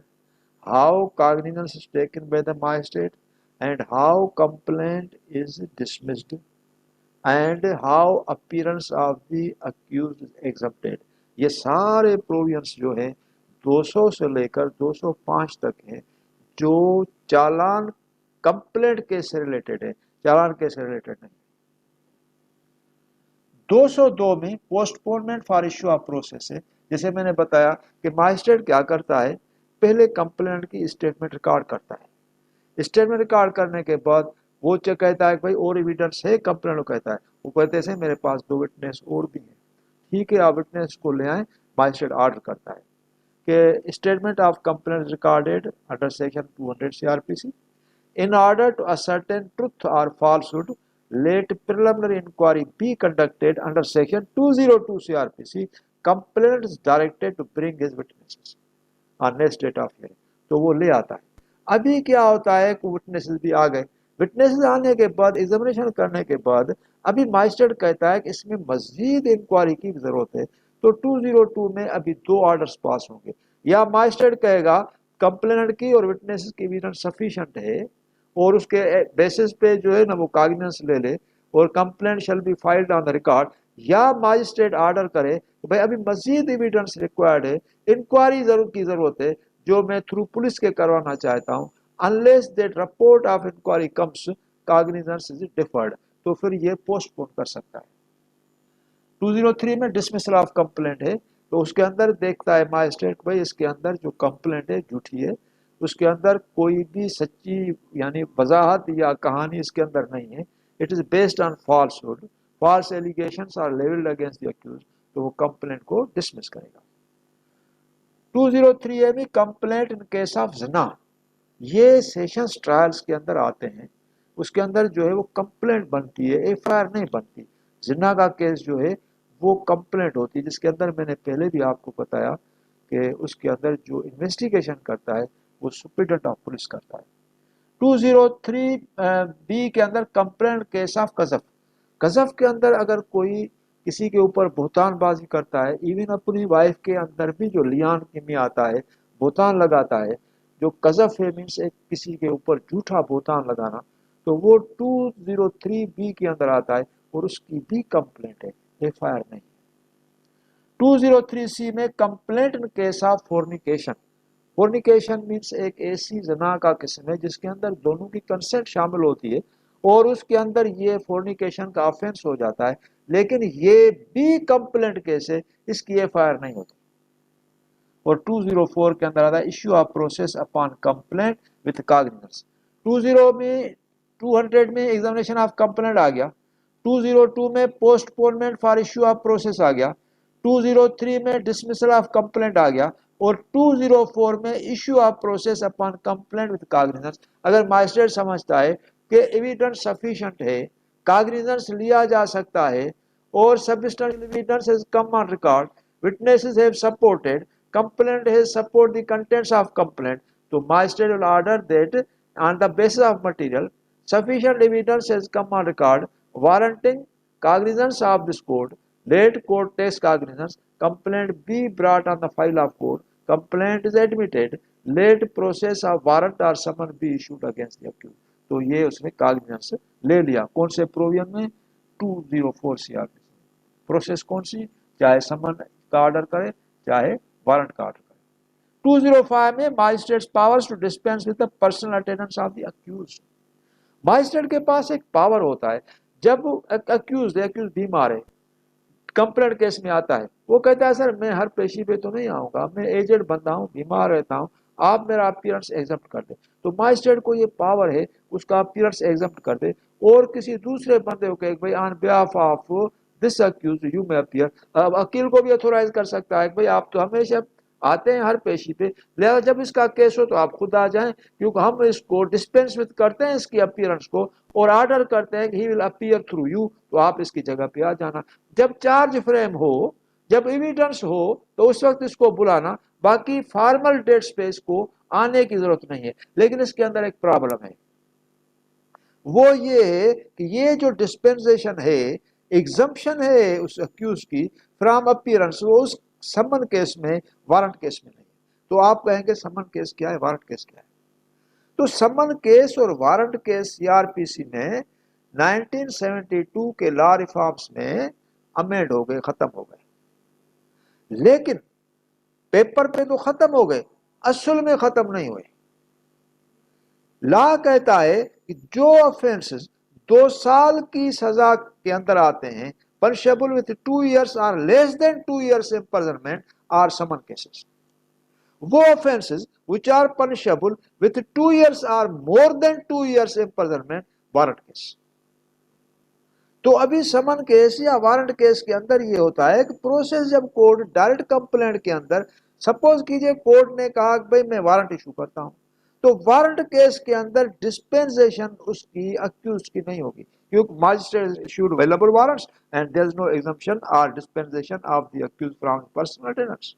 how cognizance is taken by the magistrate, and how complaint is dismissed, and how appearance of the accused is exempted. یہ سارے provisions جو ہیں 200 سے لے کر 205 تک ہیں، جو چالان کمپلینٹ کیس سے ریلیٹڈ ہے، چالان کیس سے ریلیٹڈ نہیں. 202 میں postponement for issue of process ہے. جیسے میں نے بتایا کہ ماجسٹریٹ کیا کرتا ہے، پہلے کمپلینٹ کی اسٹیٹمنٹ ریکارڈ کرتا ہے. اسٹیٹمنٹ ریکارڈ کرنے کے بعد وہ کہتا ہے کہ بھائی اور ایویڈنس ہے. کمپلینٹ کو کہتا ہے، وہ کہتے ہیں میرے پاس 2 وٹنس اور بھی ہیں. ٹھیک ہے، آپ وٹنس کو لے آئیں. ماجسٹریٹ آرڈر کرتا ہے کہ statement of complaint recorded under section 200 CRPC in order to ascertain truth or falsehood, let preliminary inquiry be conducted under section 202 CRPC. Complainant is directed to bring his witnesses on next date of hearing. تو وہ لے آتا ہے. ابھی کیا ہوتا ہے کہ وٹنسز بھی آ گئے، विटनेसेस आने के बाद एग्जामिनेशन करने के बाद अभी मजिस्ट्रेट कहता है कि इसमें मजीद इंक्वायरी की जरूरत है, तो 202 में अभी 2 ऑर्डर्स पास होंगे। या मजिस्ट्रेट कहेगा कंप्लेनेंट की और विटनेसेस की एविडेंस सफिशिएंट है और उसके बेसिस पे जो है ना वो कागनिजेंस ले ले और complaint shall be filed on the record. या मजिस्ट्रेट ऑर्डर करे कि भाई अभी मजीद एविडेंस रिक्वायर्ड है, इंक्वायरी की जरूरत है जो मैं थ्रू पुलिस के करवाना चाहता हूँ, unless that report of inquiry comes cognizance is deferred, तो फिर ये पोस्टपोन कर सकता है। 203 में डिसमिसल ऑफ कंप्लेंट है, तो उसके अंदर देखता है मजिस्ट्रेट भाई इसके अंदर जो कंप्लेंट है झूठी है, उसके अंदर कोई भी सच्ची यानी वजाहत या कहानी इसके अंदर नहीं है, it is based on falsehood, false allegations are levelled against the accuse, तो वो कंप्लेंट को डिसमिस करेगा। 203 ए में कंप्लेंट इन केस ऑफ जिना, ये सेशंस ट्रायल्स के अंदर आते हैं, उसके अंदर जो है वो कंप्लेंट बनती है, एफआईआर नहीं बनती। जिना का केस जो है वो कंप्लेंट होती है, जिसके अंदर मैंने पहले भी आपको बताया कि उसके अंदर जो इन्वेस्टिगेशन करता है वो सुप्रिटेंडेंट ऑफ पुलिस करता है। 203 बी के अंदर कंप्लेंट केस ऑफ कज़फ, कज़फ के अंदर अगर कोई किसी के ऊपर बुहतानबाजी करता है, इवन अपनी वाइफ के अंदर भी जो लियान में आता है, बुहतान लगाता है, जो कज़फ है मीन्स एक किसी के ऊपर झूठा बुहतान लगाना, तो वो 203 बी के अंदर आता है और उसकी भी कंप्लेंट है, एफआईआर नहीं। 203 सी में complaint in case of फोर्निकेशन, फोर्निकेशन means एक ऐसी जना का किस्म है जिसके अंदर दोनों की कंसेंट शामिल होती है और उसके अंदर ये फोर्निकेशन का ऑफेंस हो जाता है, लेकिन ये भी कंप्लेंट केस है, इसकी एफआईआर नहीं होती। और 204 के अंदर आता है issue of process upon complaint with cognizance. 200 में एग्जामिनेशन ऑफ कंप्लेंट आ गया, 202 में postponement for issue of process आ गया, 203 में डिसमिसल ऑफ कंप्लेंट आ गया और 204 में issue of process upon complaint with cognizance. अगर मजिस्ट्रेट समझता है कि एविडेंस सफिशिएंट है, कॉग्निजेंस लिया जा सकता है और substantial evidence has come on record, witnesses have supported, complaint has support the contents of complaint, तो magistrate will order that on the basis of material sufficient evidence has come on record warranting cognizance of this court, let court takes cognizance, complaint be brought on the file of court, complaint is admitted, let process of warrant or summon be issued against the accused। तो ये उसने cognizance ले लिया, कौन से provision में? 204 CR। Process कौन सी? चाहे समन का ऑर्डर करे चाहे वारंट का ऑर्डर करे। 205 में magistrates powers to dispense with the personal attendance of the accused, magistrate के पास एक पावर होता है जब अक्यूज बीमार है, कंप्लेंट केस में आता है, वो कहता है सर मैं हर पेशी पे तो नहीं आऊंगा, मैं एजेड बंदा हूँ, बीमार रहता हूँ, आप मेरा अपीयरेंस एग्जम्प्ट कर दे, तो मजिस्ट्रेट को ये पावर है उसका अपीयरेंस एग्जम्प्ट कर दे और किसी दूसरे बंदे को कहे भाई on behalf of this accuse you may appear, अब वकील को भी अथोराइज कर सकता है भाई आप तो हमेशा आते हैं हर पेशी पे, लिहाजा जब इसका केस हो तो आप खुद आ जाएं, क्योंकि हम इसको डिस्पेंस विद करते हैं इसकी अपीयरेंस को और ऑर्डर करते हैं कि he will appear through you, तो आप इसकी जगह पे आ जाना। जब चार्ज फ्रेम हो, जब एविडेंस हो तो उस वक्त इसको बुलाना, बाकी फॉर्मल डेट्स पे इसको आने की जरूरत नहीं है। लेकिन इसके अंदर एक प्रॉब्लम है, वो ये है कि ये जो डिस्पेंसेशन है, एग्जम्पशन है उस अक्यूज की फ्रॉम अपीयरेंस, वो उस समन केस में वारंट केस में नहीं है। तो आप कहेंगे समन केस क्या है, वारंट केस क्या है? तो समन केस और वारंट केस सीआरपीसी में 1972 के लॉ रिफॉर्म्स में अमेंड हो गए, खत्म हो गए, लेकिन पेपर पे तो खत्म हो गए, असल में खत्म नहीं हुए। लॉ कहता है कि जो ऑफेंसेस 2 साल की सजा के अंदर आते हैं, punishable with 2 years or less than 2 years imprisonment are summon cases. वो offenses which are punishable with 2 years or more than 2 years imprisonment warrant case। तो अभी समन केस या वारंट केस के अंदर ये होता है कि प्रोसेस जब कोर्ट डायरेक्ट कंप्लेंट के अंदर, सपोज कीजिए कोर्ट ने कहा कि भाई मैं वारंट इशू करता हूं, तो वारंट केस के अंदर डिस्पेंसेशन उसकी अक्यूज की नहीं होगी, क्योंकि magistrate issued available warrants and there is no exemption और dispensation of the accuse from personal attendance.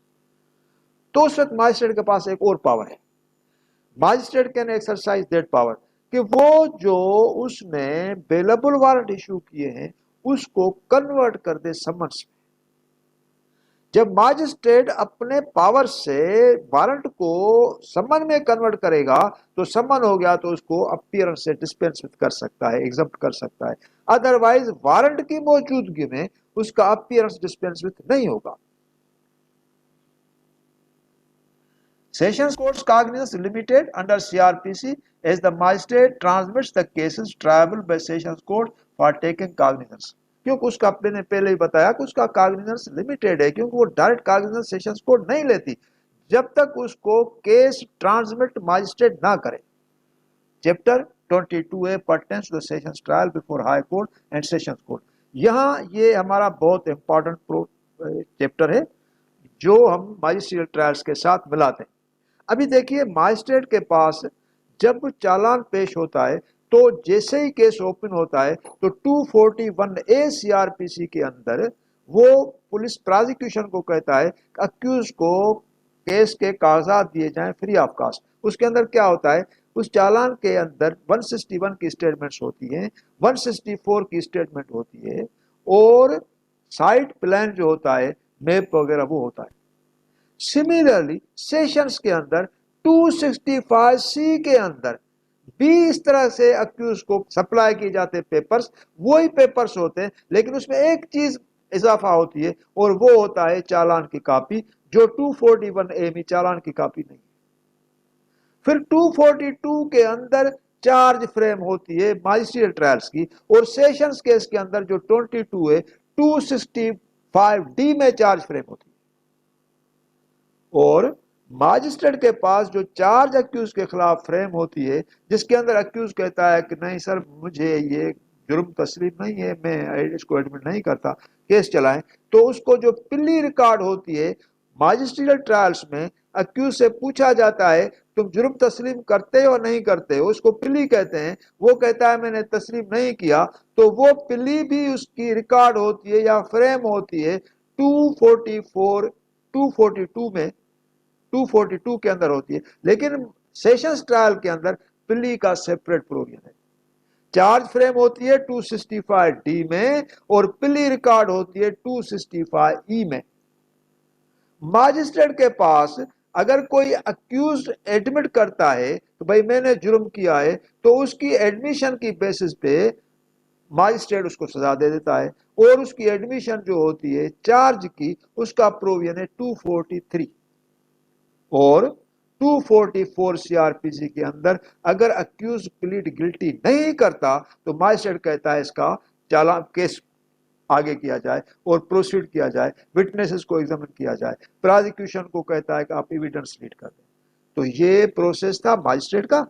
तो उस वक्त मजिस्ट्रेट के पास एक और पावर है, magistrate can exercise that power کہ وہ جو اس نے بیلیبل وارنٹ ایشو کیے ہیں اس کو کنورٹ کر دے سمنس میں. جب ماجسٹریٹ اپنے پاور سے وارنٹ کو سمن میں کنورٹ کرے گا تو سمن ہو گیا تو اس کو اپیئرنس سے ڈسپینس کر سکتا ہے, ایگزمپٹ کر سکتا ہے. ادروائز وارنٹ کی موجودگی میں اس کا اپیئرنس ڈسپینس نہیں ہوگا. Sessions Court's cognizance limited under CRPC as the magistrate transmits the cases triable by Sessions Court for taking cognizance. کیونکہ اس کا نے پہلے ہی بتایا کہ اس کا کاگنیزنس لمیٹیڈ ہے, کیونکہ وہ ڈائریکٹ کاگنیزنس سیشنز کورٹ نہیں لیتی جب تک اس کو کیس ٹرانسمٹ ماجسٹریٹ نہ کرے. Chapter 22A pertains to the sessions trial before high court and sessions court. یہاں یہ ہمارا بہت امپورٹنٹ چیپٹر ہے جو ہم ماجسٹریٹ ٹرائلز کے ساتھ ملاتے ہیں. ابھی دیکھیے ماجسٹریٹ کے پاس جب چالان پیش ہوتا ہے تو جیسے ہی کیس اوپن ہوتا ہے تو 241A CRPC کے اندر وہ پولیس پرازیکیوشن کو کہتا ہے کہ اکیوز کو کیس کے کاغذات دیے جائیں فری آف کاسٹ. اس کے اندر کیا ہوتا ہے, اس چالان کے اندر 161 کی اسٹیٹمنٹس ہوتی ہیں, 164 کی اسٹیٹمنٹ ہوتی ہے, اور سائٹ پلان جو ہوتا ہے میپ وغیرہ وہ ہوتا ہے. سملرلی سیشنز کے اندر 265C کے اندر بھی اس طرح سے اکیوز کو سپلائی کی جاتے پیپرز وہی پیپرز ہوتے ہیں, لیکن اس میں ایک چیز اضافہ ہوتی ہے اور وہ ہوتا ہے چالان کی کاپی, جو 241A میں چالان کی کاپی نہیں. پھر 242 کے اندر چارج فریم ہوتی ہے ماجسٹریٹ ٹرائلز کی, اور سیشنز کیس کے اندر جو 22 ہے 265D میں چارج فریم ہوتی ہے. اور ماجسٹریٹ کے پاس جو چارج اکیوز کے خلاف فریم ہوتی ہے جس کے اندر اکیوز کہتا ہے کہ نہیں سر مجھے یہ جرم تسلیم نہیں ہے, میں اس کو ایڈمٹ نہیں کرتا, کیس چلائیں, تو اس کو جو پلی ریکارڈ ہوتی ہے ماجسٹریٹ ٹرائلز میں اکیوز سے پوچھا جاتا ہے تم جرم تسلیم کرتے ہو نہیں کرتے ہو, اس کو پلی کہتے ہیں, وہ کہتا ہے میں نے تسلیم نہیں کیا, تو وہ پلی بھی اس کی ریکارڈ ہوتی ہے یا فریم ہوتی ہے 242 میں 242 کے اندر ہوتی ہے. لیکن سیشنز ٹرائل کے اندر پلی کا سیپریٹ پروویژن ہے. چارج فریم ہوتی ہے 265D میں اور پلی ریکارڈ ہوتی ہے 265E میں. ماجسٹریٹ کے پاس اگر کوئی اکیوزڈ ایڈمٹ کرتا ہے تو بھائی میں نے جرم کیا ہے, تو اس کی ایڈمیشن کی بیسس پہ ماجسٹریٹ اس کو سزا دے دیتا ہے, اور اس کی ایڈمیشن جو ہوتی ہے چارج کی اس کا پروویژن ہے 243. اور 244 CRPC کے اندر اگر اکیوز پلیڈ گلٹی نہیں کرتا تو ماجسٹریٹ کہتا ہے اس کا چالان کیس آگے کیا جائے اور پروسیڈ کیا جائے, وٹنسز کو ایگزامن کیا جائے, پرازیکیوشن کو کہتا ہے کہ آپ ایویڈنس لیڈ کر دیں. تو یہ پروسیس تھا ماجسٹریٹ کا.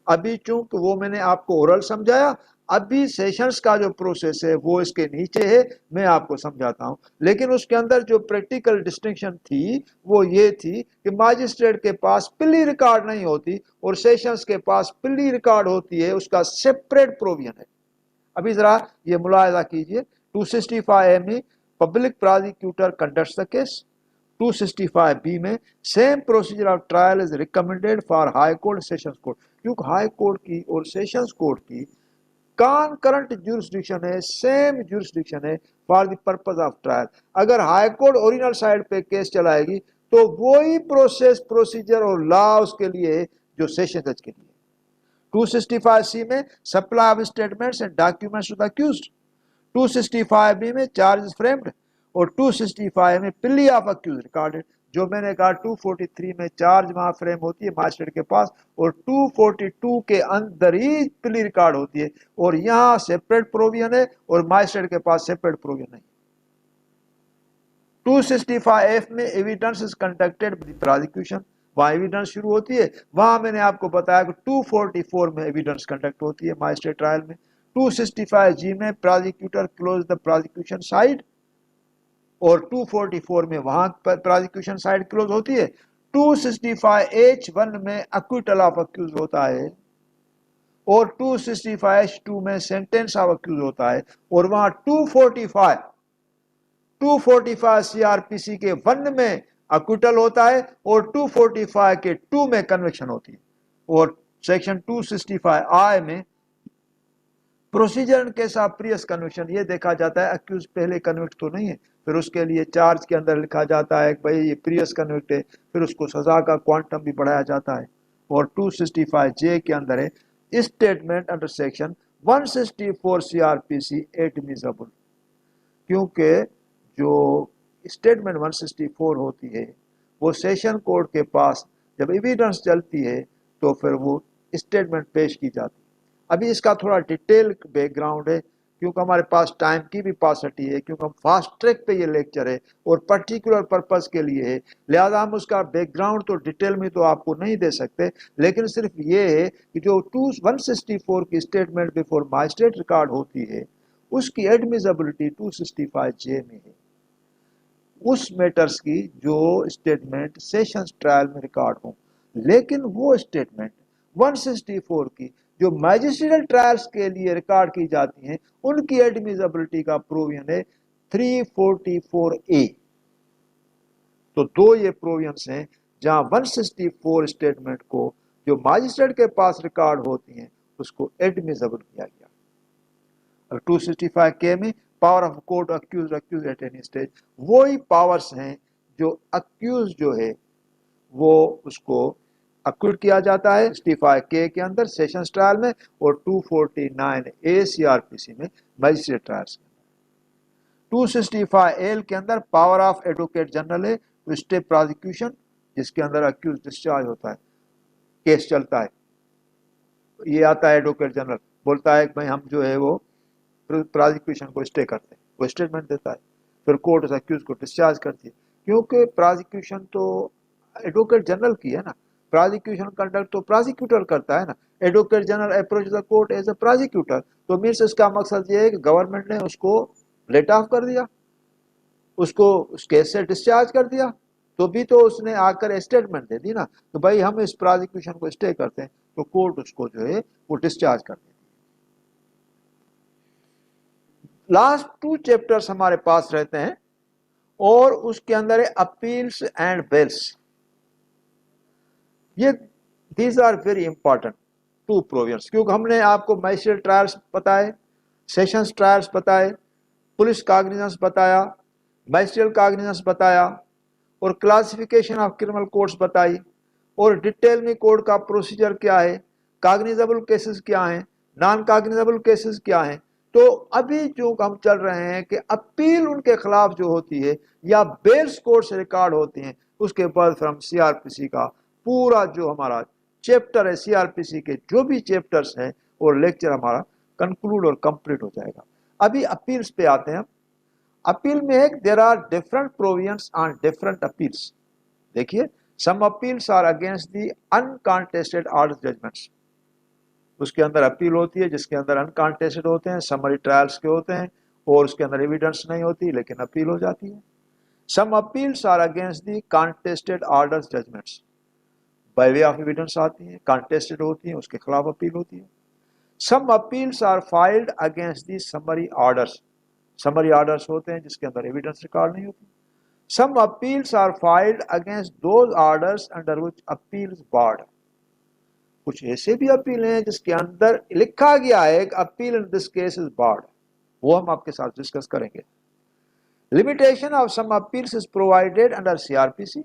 ابھی چونکہ وہ میں نے آپ کو اورل سمجھایا, ابھی سیشنز کا جو پروسیس ہے وہ اس کے نیچے ہے, میں آپ کو سمجھاتا ہوں. لیکن اس کے اندر جو پریکٹیکل ڈسٹنکشن تھی وہ یہ تھی کہ ماجسٹریٹ کے پاس پلی ریکارڈ نہیں ہوتی اور سیشنز کے پاس پلی ریکارڈ ہوتی ہے, اس کا سیپریٹ پروویژن ہے. ابھی ذرا یہ ملاحظہ کیجئے, 265A میں public prosecutor conducts the case, 265B میں same procedure of trial is recommended for high court sessions court, کیونکہ ہائی کورٹ کی اور سیشنز کورٹ کی کانکرنٹ جورسڈکشن ہے, سیم جورسڈکشن ہے for the purpose of trial. اگر high court original side پہ case چلائے گی تو وہی پروسیجر اور لا اس کے لیے جو سیشن جج کے لیے. 265C میں supply of statements and documents to the accused, 265B میں چارجز فریمڈ, اور 265 میں پلی آف اکیوز ریکارڈڈ. جو میں نے کہا 243 میں چارج وہاں فریم ہوتی ہے ماجسٹریٹ کے پاس, اور 242 کے اندر ہی پلی ریکارڈ ہوتی ہے, اور یہاں سیپریٹ پروویژن ہے اور ماجسٹریٹ کے پاس سیپریٹ پروویژن نہیں. 265F میں evidence is conducted by the prosecution, وہاں ایویڈنس شروع ہوتی ہے. وہاں میں نے آپ کو بتایا کہ 244 میں ایویڈنس کنڈکٹ ہوتی ہے ماجسٹریٹ ٹرائل میں. 265G میں پرازیکیوٹر کلوز دا پرازیکیوشن سائڈ, اور 244 میں وہاں پرازیکیوشن سائڈ کلوز ہوتی ہے. 265H1 میں اکویٹل آف اکیوز ہوتا ہے, اور 265H2 میں سینٹینس آف اکیوز ہوتا ہے, اور وہاں 245 CRPC کے 1 میں اکویٹل ہوتا ہے, اور 245 کے 2 میں کنوکشن ہوتی ہے, اور सेक्शन 265I में procedure in case of previous conviction ये देखा जाता है अक्यूज पहले कन्विक्ट तो नहीं है, फिर उसके लिए चार्ज के अंदर लिखा जाता है कि भाई ये प्रीवियस कन्विक्ट है, फिर उसको सजा का क्वांटम भी बढ़ाया जाता है। और 265J के अंदर है statement under section 164 CRPC admissible, क्योंकि जो स्टेटमेंट 164 होती है वो सेशन कोर्ट के पास जब एविडेंस चलती है तो फिर वो स्टेटमेंट पेश की जाती है। अभी इसका थोड़ा डिटेल बैकग्राउंड है क्योंकि हमारे पास टाइम की भी पासिटी है, क्योंकि हम फास्ट ट्रैक पे ये लेक्चर है और पर्टिकुलर पर्पस के लिए है, लिहाजा हम उसका बैकग्राउंड तो डिटेल में तो आपको नहीं दे सकते, लेकिन सिर्फ ये है कि जो 164 की स्टेटमेंट बिफोर मजिस्ट्रेट रिकॉर्ड होती है उसकी एडमिसिबिलिटी 265J में है, उस मैटर्स की जो स्टेटमेंट सेशंस ट्रायल में रिकॉर्ड हो। लेकिन वो स्टेटमेंट 164 की जो मैजिस्ट्रियल ट्रायल्स के लिए रिकॉर्ड की जाती हैं उनकी एडमिसिबिलिटी का प्रोविजन है 344A। तो दो ये प्रोविजंस हैं जहां 164 स्टेटमेंट को जो मैजिस्ट्रेट के पास रिकॉर्ड होती हैं उसको एडमिसिबल किया गया। और 265K में power of court accuse at any stage, वही पावर्स हैं जो अक्यूज जो है वो उसको अक्यूट किया जाता है 65K के अंदर सेशंस ट्रायल में, और 249A CRPC में मजिस्ट्रेट ट्रायल्स में। 265L के अंदर पावर ऑफ एडवोकेट जनरल है टू स्टे प्रोसिक्यूशन, जिसके अंदर अक्यूज डिस्चार्ज होता है, केस चलता है, ये आता है एडवोकेट जनरल बोलता है कि भाई हम जो है वो प्रोसिक्यूशन को स्टे करते हैं, वो स्टेटमेंट देता है, फिर कोर्ट उस अक्यूज को डिस्चार्ज करती है, क्योंकि प्रोसिक्यूशन तो एडवोकेट जनरल की है ना, प्रोसिक्यूशन कंडक्ट तो प्रोसिक्यूटर करता है ना, advocate general approach the court as a prosecutor, तो मीन्स इसका मकसद ये है कि गवर्नमेंट ने उसको लेट ऑफ कर दिया, उसको उस केस से डिस्चार्ज कर दिया, तो भी तो उसने आकर स्टेटमेंट दे दी ना, तो भाई हम इस प्रोसिक्यूशन को स्टे करते हैं, तो कोर्ट उसको जो है वो डिस्चार्ज कर देती है। लास्ट 2 चैप्टर्स हमारे पास रहते हैं और उसके अंदर है अपील्स एंड बेल्स। ये these are very important 2 provisions, क्योंकि हमने आपको मैजिस्ट्रेट ट्रायल्स बताए, सेशंस ट्रायल्स बताए, पुलिस कॉग्निजेंस बताया, मैजिस्ट्रियल कॉग्निजेंस बताया, और क्लासिफिकेशन ऑफ क्रिमिनल कोर्ट्स बताई, और डिटेल में कोर्ट का प्रोसीजर क्या है, कॉग्निजेबल केसेस क्या हैं, नॉन कॉग्निजेबल केसेस क्या हैं। तो अभी जो हम चल रहे हैं कि अपील उनके खिलाफ जो होती है या बेल्स कोर्ट से रिकॉर्ड होती हैं, उसके बाद फिर हम सीआरपीसी का पूरा जो हमारा चैप्टर है, सीआरपीसी के जो भी चैप्टर्स हैं और लेक्चर हमारा कंक्लूड और कंप्लीट हो जाएगा। अभी अपील्स पे आते हैं। अपील में एक there are different provisions on different appeals. देखिए, some appeals are against the uncontested order judgments, उसके अंदर अपील होती है जिसके अंदर अनकॉन्टेस्टेड होते हैं, समरी ट्रायल्स के होते हैं और उसके अंदर एविडेंस नहीं होती लेकिन अपील हो जाती है। Some appeals are against the contested order judgments, by way of evidence आती है, कॉन्टेस्टेड होती है, उसके खिलाफ अपील होती है। Some appeals are filed against the summary orders, summary orders होते हैं जिसके अंदर एविडेंस रिकॉर्ड नहीं होती। Some appeals are filed against those orders under which appeal is barred, कुछ ऐसे भी अपील हैं जिसके अंदर लिखा गया है कि appeal in this case is barred, वो हम आपके साथ डिस्कस करेंगे। Limitation of some appeals is provided under CRPC,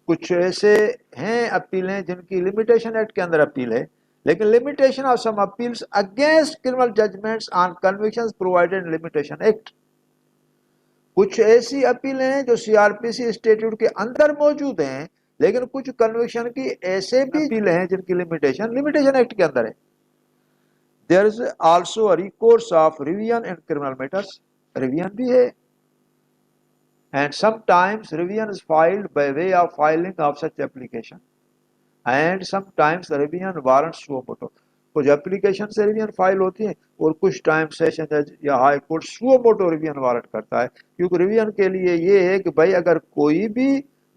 कुछ ऐसे हैं अपीलें जिनकी लिमिटेशन एक्ट के अंदर अपील है, लेकिन limitation of some appeals against criminal judgments on convictions provided in limitation act, कुछ ऐसी अपीलें हैं जो सीआरपीसी स्टैट्यूट के अंदर मौजूद हैं, लेकिन कुछ कन्विक्शन की ऐसे भी अपीलें हैं जिनकी लिमिटेशन एक्ट के अंदर है। There is also a recourse of revision in criminal matters, revision भी है, and sometimes revision is filed by way of filing of such application, and sometimes the revision warrants suo moto, कुछ application से revision file होती है और कुछ time session जज या high court suo moto revision warrant करता है, क्योंकि रिवीजन के लिए ये है कि भाई अगर कोई भी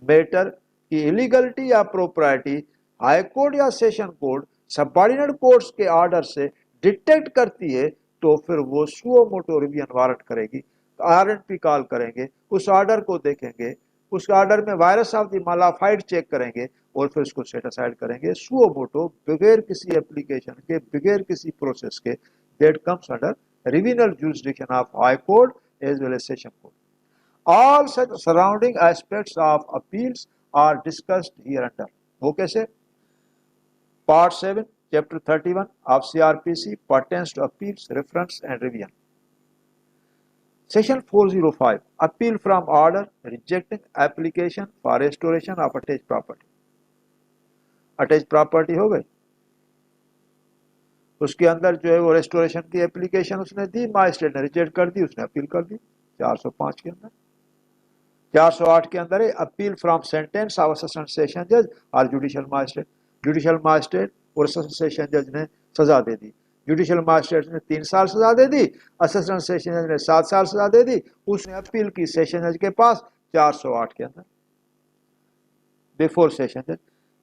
मैटर की इलीगलिटी या प्रोप्राइटी हाई कोर्ट या सेशन कोर्ट सबऑर्डिनेट कोर्ट्स के आर्डर से डिटेक्ट करती है तो फिर वो सुओ मोटो रिवीजन वारंट करेगी, आरएनपी कॉल करेंगे, उस ऑर्डर को देखेंगे, उस आर्डर में vires of the mala fide check करेंगे और फिर उसको सेट असाइड करेंगे सुओ मोटो, बगैर किसी एप्लीकेशन के, बगैर किसी प्रोसेस के, that comes under revisional jurisdiction of high court as well as session court. All such surrounding aspects of appeals are discussed hereunder. वो कैसे? Part 7, Chapter 31 of CRPC pertains to appeals, reference and revision. Section 405, appeal from order rejecting application for restoration of attached property. Attached property हो गई, उसके अंदर जो है वो restoration की एप्लीकेशन उसने दी, मजिस्ट्रेट ने रिजेक्ट कर दी, उसने अपील कर दी 405 के अंदर. 408 के अंदर है appeal from sentence of assistant session जज और जुडिशियल मजिस्ट्रेट. जुडिशियल मजिस्ट्रेट और असिस्टेंट सेशन जज ने सजा दे दी. जुडिशियल मजिस्ट्रेट ने 3 साल सजा दे दी, असिस्टेंट सेशन जज ने 7 साल सजा दे दी. उसने अपील की सेशन जज के पास 408 के अंदर, बिफोर सेशन जज.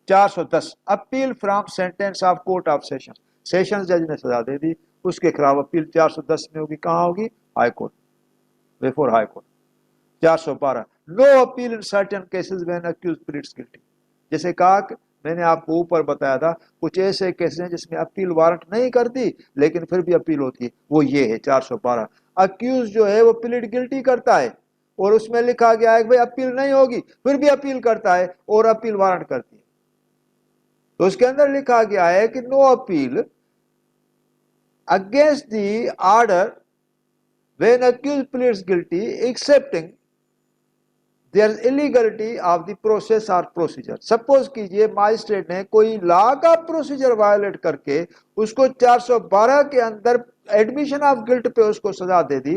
410 appeal from sentence of court of session. Session जज ने सजा दे दी, उसके खिलाफ अपील 410 में होगी. कहाँ होगी? High court, before high court. 412 no appeal in certain cases when accused pleads guilty. जैसे कहा कि मैंने आपको ऊपर बताया था कुछ ऐसे केसेस हैं जिसमें अपील वारंट नहीं करती लेकिन फिर भी अपील होती है, वो ये है 412. अक्यूज जो है वो प्लीड गिल्टी करता है और उसमें लिखा गया है कि भाई अपील नहीं होगी, फिर भी अपील करता है और अपील वारंट करती है. तो उसके अंदर लिखा गया है कि no appeal against the order when accused pleads guilty excepting their illegality of the process और प्रोसीजर. सपोज कीजिए मजिस्ट्रेट ने कोई लॉ का प्रोसीजर वायलेट करके उसको 412 के अंदर एडमिशन ऑफ गिल्ट पे उसको सजा दे दी,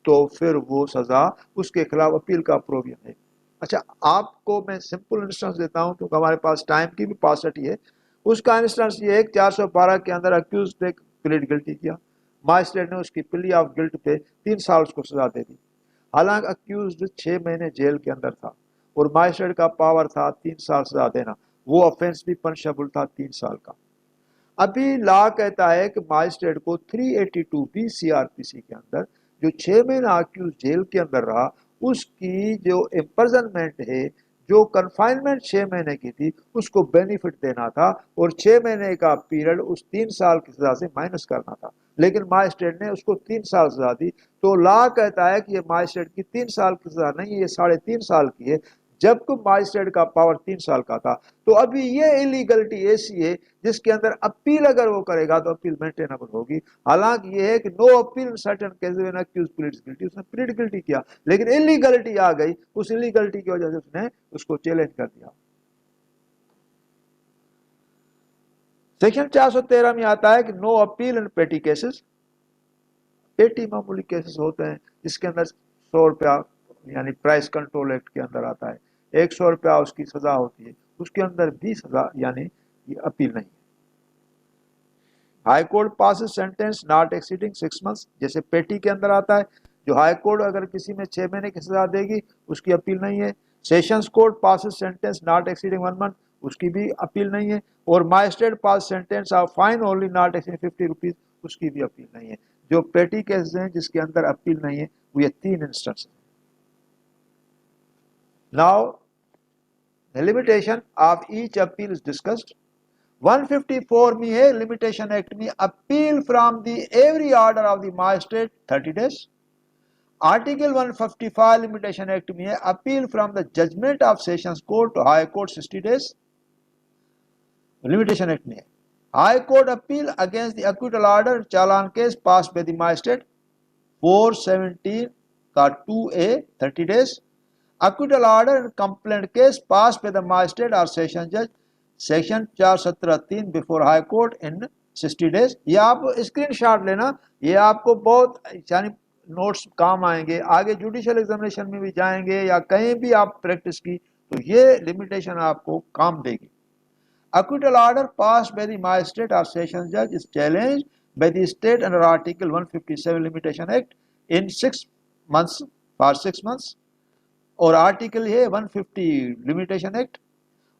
तो फिर वो सजा उसके खिलाफ अपील का प्रोविजन है. अच्छा, आपको मैं सिंपल इंस्टेंस देता हूं क्योंकि हमारे पास टाइम की भी पासटी है. उसका इंस्टेंस ये है 412 के अंदर अक्यूज ने प्लीड गिल्टी किया, मजिस्ट्रेट ने उसकी प्ली ऑफ गिल्ट पे 3 साल उसको सजा दे दी. हालांकि अक्यूज्ड 6 महीने जेल के अंदर था और मजिस्ट्रेट का पावर था 3 साल सजा देना, वो ऑफेंस भी पनिशेबल था 3 साल का. अभी लॉ कहता है कि मजिस्ट्रेट को 382 बी सीआरपीसी के अंदर जो 6 महीना अक्यूज जेल के अंदर रहा उसकी जो इम्प्रिजनमेंट है, जो कन्फाइनमेंट 6 महीने की थी, उसको बेनिफिट देना था और 6 महीने का पीरियड उस 3 साल की सजा से माइनस करना था. लेकिन मजिस्ट्रेट ने उसको 3 साल सजा दी. तो लॉ कहता है कि ये मजिस्ट्रेट की 3 साल की सजा नहीं है, ये 3.5 साल की है, जबकि मजिस्ट्रेट का पावर 3 साल का था. तो अभी ये इलीगलिटी ऐसी है जिसके अंदर अपील अगर वो करेगा तो अपील मेंटेनेबल होगी. हालांकि ये है कि no appeal in certain cases when accused pleads guilty. उसने प्लीड गिल्टी किया लेकिन इलीगलिटी आ गई, उस इलीगलिटी की वजह से उसने उसको चैलेंज कर दिया. सेक्शन 413 में आता है कि नो अपील इन पेटी केसेस. पेटी मामूली केसेस होते हैं जिसके अंदर 100 रुपया यानी प्राइस कंट्रोल एक्ट के अंदर आता है, 100 रुपया उसकी सजा होती है, उसके अंदर भी सजा यानी ये अपील नहीं. High court passes sentence not exceeding 6 months, जैसे पेटी के अंदर आता है. जो हाई कोर्ट अगर किसी में 6 महीने की सजा देगी उसकी अपील नहीं है. Sessions court passes sentence not exceeding 1 month, उसकी भी अपील नहीं है. और magistrate pass sentence of fine only not exceeding 50 rupees, उसकी भी अपील नहीं है. जो पेटी केसेस हैं जिसके अंदर अपील नहीं है वो ये 3 instance. Now the limitation of each appeal is discussed. 154 में है लिमिटेशन एक्ट में appeal from the every order of the magistrate 30 days. Article 155 limitation act में है appeal from the judgment of sessions court to high court 60 days. Limitation act में है high court appeal against the acquittal order challan case pass by the magistrate 417 का 2A 30 days. Acquittal order complaint case pass by the magistrate और session जज section 417 before high court इन 60 days. ये आप screenshot लेना, ये आपको बहुत यानी नोट्स काम आएंगे. आगे जुडिशियल एग्जामिनेशन में भी जाएंगे या कहीं भी आप प्रैक्टिस की तो ये लिमिटेशन आपको काम देगी. Acquittal order passed by the magistrate or sessions judge is challenged by the state under Article 157 Limitation Act in 6 months for 6 months. और आर्टिकल है 150 लिमिटेशन एक्ट.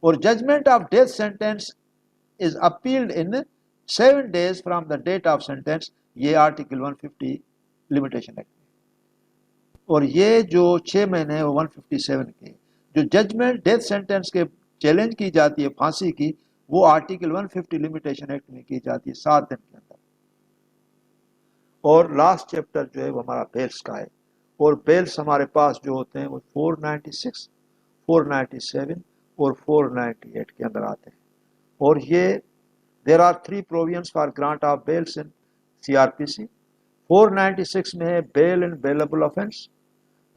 और judgment of death sentence is appealed in 7 days from the date of sentence. ये article 150 limitation act. और ये जो 6 महीने हैं वो 157 के. जो जजमेंट डेथ सेंटेंस के चैलेंज की जाती है फांसी की, वो आर्टिकल 150 लिमिटेशन एक्ट में की जाती है 7 दिन के अंदर। और लास्ट चैप्टर जो है वो हमारा बेल्स का है, और बेल्स हमारे पास जो होते हैं वो 496, 497 और 498 के अंदर आते हैं। और ये there are 3 provisions for grant of bails in CRPC। 496 में है bail and bailable offence.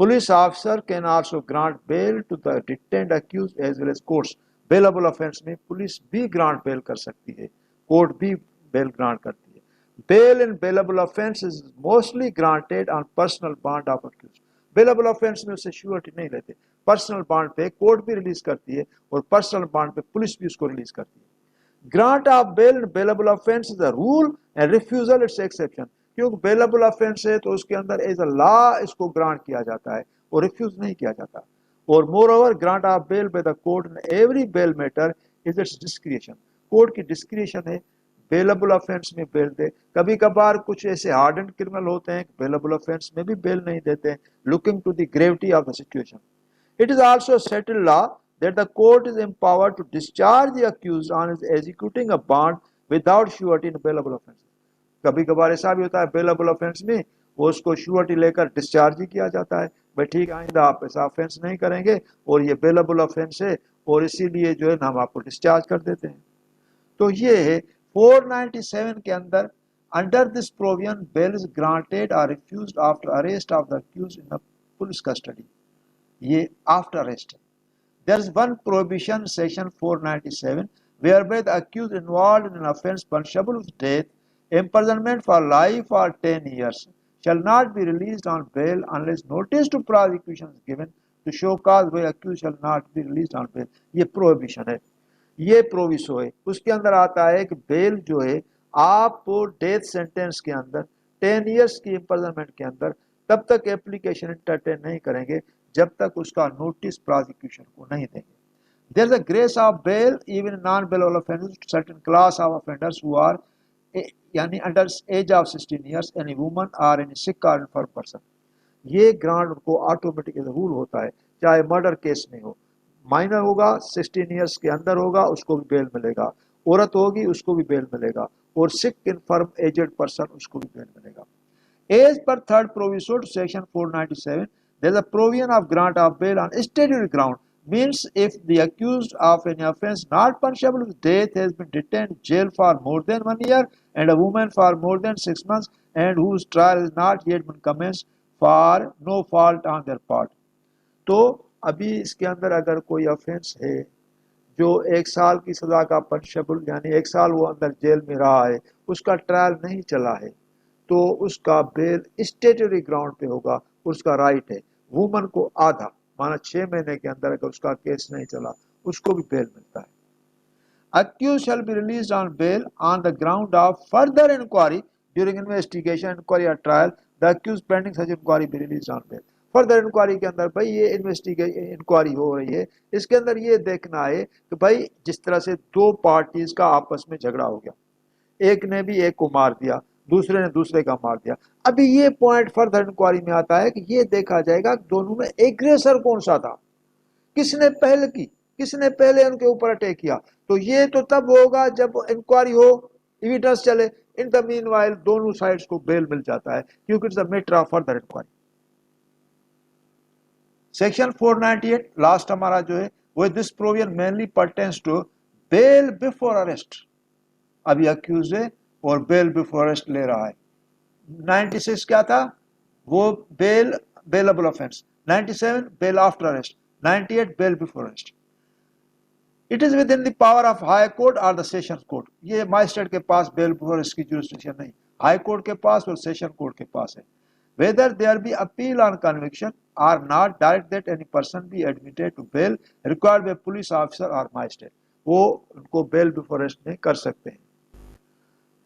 Police officer can also grant bail to the detained accused as well as courts. Bailable offence में पुलिस भी ग्रांट बेल कर सकती है, court भी bail ग्रांट करती है। Bail in bailable offence is mostly granted on personal bond of accused. Bailable offence में उससे श्योरिटी नहीं लेते, पर्सनल बॉन्ड पे कोर्ट भी रिलीज करती है और पर्सनल बॉन्ड पे पुलिस भी उसको रिलीज करती है। Grant of bail in bailable offence is a rule and refusal its exception. क्योंकि बेलेबल ऑफेंस है तो उसके अंदर एज अ लॉ इसको ग्रांट किया जाता है और रिफ्यूज नहीं किया जाता। और moreover grant of bail by the court in every bail matter is its discretion. Court की डिस्क्रिशन है बेलेबल ऑफेंस में बेल दे। कभी कभार कुछ ऐसे हार्डन क्रिमिनल होते हैं बेलेबल ऑफेंस में भी बेल नहीं देते, looking to the gravity of the situation. It is also a settled law that the court is empowered to discharge the accused on his executing a bond without surety in bailable offense। कभी कभार ऐसा भी होता है bailable offence में वो उसको surety लेकर डिस्चार्ज ही किया जाता है, भाई ठीक आइंदा आप ऐसा ऑफेंस नहीं करेंगे और ये बेलेबल ऑफेंस है और इसीलिए जो है ना हम आपको डिस्चार्ज कर देते हैं। तो ये है 497 के अंदर, under this provision bail is granted और refused after arrest of the accused in police custody. ये आफ्टर अरेस्ट है। There is one prohibition, section 497, whereby the accused involved in an offence punishable with death, imprisonment for life or 10 years, shall not be released on bail unless notice to prosecution is given to show cause why accused shall not be released on bail। ये prohibition है, ये प्रोविसो है। उसके अंदर आता है कि bell जो है आप डेथ सेंटेंस के अंदर 10 इयर्स की इम्प्रिजनमेंट के अंदर तब तक एप्लीकेशन एंटरटेन नहीं करेंगे जब तक उसका नोटिस प्रोसिक्यूशन को नहीं देंगे। There is a grace of bail even non bailable offences to certain class of offenders who are यानी under age of 16 years, any woman और एनी सिक और इन्फर्म पर्सन। ये ग्रांट उनको ऑटोमेटिक रूल होता है, चाहे मर्डर केस में हो, माइनर होगा 16 इयर्स के अंदर होगा उसको भी बेल मिलेगा, औरत होगी उसको भी बेल मिलेगा, और सिक इन्फर्म एजेड पर्सन उसको भी बेल मिलेगा। As per third proviso to section 497, there is a provision of grant of bail on statutory ground. Means if the accused of any offence not punishable with death has been detained in jail for more than 1 year and a woman for more than 6 months and whose trial has not yet been commenced for no fault on their part। तो अभी इसके अंदर अगर कोई offence है जो 1 साल की सजा का पनिशेबल यानी 1 साल वो अंदर जेल में रहा है, उसका ट्रायल नहीं चला है, तो उसका बेल स्टेटरी ग्राउंड पे होगा, उसका राइट है। वुमन को आधा माना 6 महीने के अंदर अगर उसका केस नहीं चला उसको भी बेल मिलता है। Accused shall be released on bail on the ground of further inquiry during investigation, inquiry or trial. The accused pending such inquiry be released on bail। Further inquiry के अंदर भाई ये इंक्वायरी हो रही है, इसके अंदर ये देखना है कि भाई जिस तरह से 2 पार्टीज का आपस में झगड़ा हो गया, एक ने भी एक को मार दिया, दूसरे ने दूसरे का मार दिया। अभी ये पॉइंट फर्दर इंक्वायरी में आता है कि ये देखा जाएगा दोनों में एग्रेसर कौन सा था, किसने पहले की, किसने पहले उनके ऊपर अटैक किया। तो ये तो तब होगा जब इंक्वायरी हो, एविडेंस चले। इन द मीनवाइल दोनों साइड्स को बेल मिल जाता है क्योंकि it's a matter of further inquiry. Section 498 last हमारा जो है वो this provision mainly pertains to bail before arrest. अभी अक्यूज है और बेल बिफोर अरेस्ट ले रहा है। 96 क्या था, वो bail bailable offence, 97 bail after arrest, 98 bail before arrest. It is within the power of high court और द सेशन कोर्ट। ये मजिस्ट्रेट के पास बेल बिफोर अरेस्ट की जुरिस्डिक्शन नहीं, हाई कोर्ट के पास और सेशन कोर्ट के पास है। Whether there be appeal on conviction or not direct that any person be admitted to bail required by police officer और मजिस्ट्रेट, वो उनको बेल बिफोर अरेस्ट नहीं कर सकते हैं।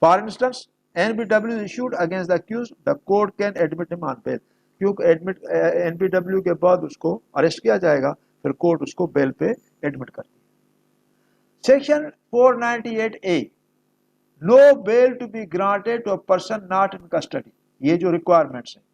For instance, NBW is issued against the accused, the court can admit him on bail। क्योंकि NBW के बाद उसको अरेस्ट किया जाएगा, फिर कोर्ट उसको बेल पे एडमिट करती है। Section 498A, no bail to be granted to a person not in custody. ये जो रिक्वायरमेंट्स हैं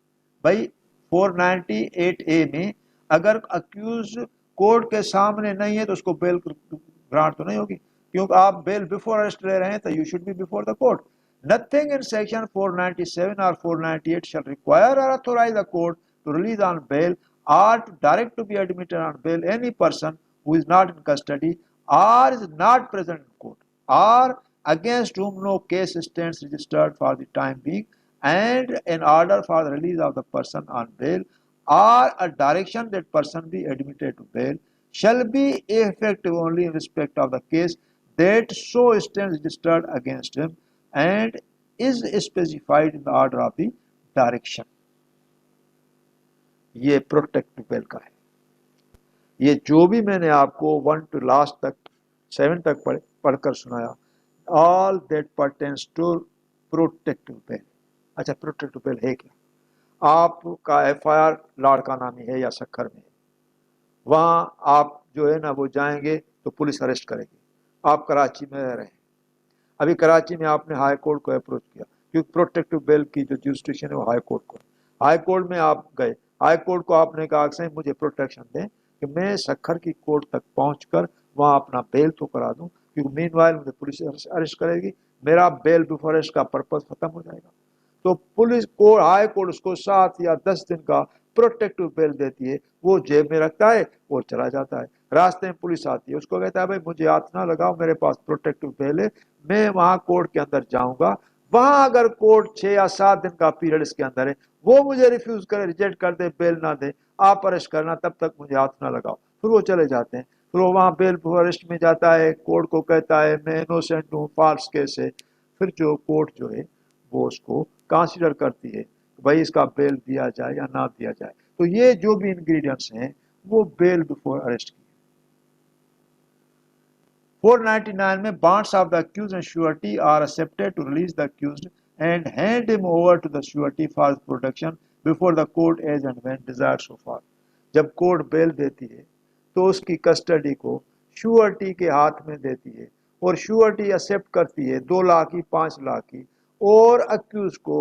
भाई 498A में, अगर अक्यूज कोर्ट के सामने नहीं है तो उसको बेल ग्रांट तो नहीं होगी, क्योंकि आप बेल बिफोर अरेस्ट ले रहे हैं तो you should be before the court. Nothing in section 497 or 498 shall require or authorize the court to release on bail or to direct to be admitted on bail any person who is not in custody or is not present in court or against whom no case stands registered for the time being, and an order for the release of the person on bail or a direction that person be admitted to bail shall be effective only in respect of the case that so stands registered against him and is specified in the order of the direction. ये protective bail का है. ये जो भी मैंने आपको 1 to last तक 7 तक पढ़कर सुनाया, all that pertains to protective bail. अच्छा, प्रोटेक्टिव बेल है क्या? आपका FIR लाड़का नामी है या सक्खर में है, वहां आप जो है ना वो जाएंगे तो पुलिस अरेस्ट करेगी. आप कराची में रह रहे हैं, अभी कराची में आपने हाई कोर्ट को अप्रोच किया, क्योंकि प्रोटेक्टिव बेल की जो जुरिस्डिक्शन है वो हाई कोर्ट को. हाई कोर्ट में आप गए, हाई कोर्ट को आपने कहा कि मुझे प्रोटेक्शन दें कि मैं सक्खर की कोर्ट तक पहुंचकर वहां अपना बेल तो करा दूं, क्योंकि मीनवाइल मुझे पुलिस अरेस्ट करेगी, मेरा बेल बिफोर अरेस्ट का पर्पस खत्म हो जाएगा. तो पुलिस को हाई कोर्ट उसको 7 या 10 दिन का प्रोटेक्टिव बेल देती है, वो जेब में रखता है और चला जाता है. रास्ते में पुलिस आती है, उसको कहता है भाई मुझे हाथ ना लगाओ, मेरे पास प्रोटेक्टिव बेल है, मैं वहां कोर्ट के अंदर जाऊंगा. वहां अगर कोर्ट 6 या 7 दिन का पीरियड इसके अंदर है, वो मुझे रिफ्यूज करे, रिजेक्ट कर दे, बेल ना दे, आप अरेस्ट करना, तब तक मुझे हाथ ना लगाओ, फिर वो चले जाते हैं. फिर वो वहां बेल अरेस्ट में जाता है, कोर्ट को कहता है मैं इनोसेंट हूँ, फॉल्स केस है. फिर जो कोर्ट जो है वो उसको कंसीडर करती है कि भाई इसका बेल दिया जाए या ना दिया जाए. तो ये जो भी इंग्रेडिएंट्स हैं वो बेल बिफोर अरेस्ट की. 499 में bonds of the accused and surety are accepted to release the accused and hand him over to the surety for protection before the court as and when desired so far. जब court bell देती है तो उसकी custody को surety के हाथ में देती है और श्योरिटी एक्सेप्ट करती है 2 लाख की, 5 लाख की, और अक्यूज को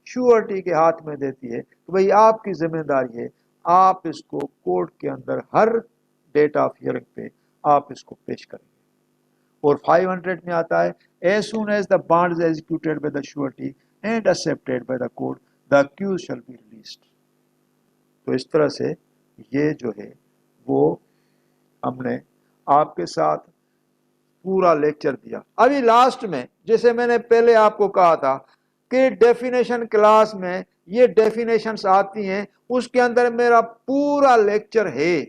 श्योरिटी के हाथ में देती है तो भाई आपकी जिम्मेदारी है, आप इसको कोर्ट के अंदर हर डेट ऑफ हियरिंग पे आप इसको पेश करेंगे. और 500 में आता है as soon as the bond is executed by the surety and accepted by the court the accused shall be released. तो इस तरह से ये जो है वो हमने आपके साथ पूरा लेक्चर दिया. अभी लास्ट में जैसे मैंने पहले आपको कहा था कि डेफिनेशन क्लास में ये डेफिनेशंस आती हैं, उसके अंदर मेरा पूरा लेक्चर है.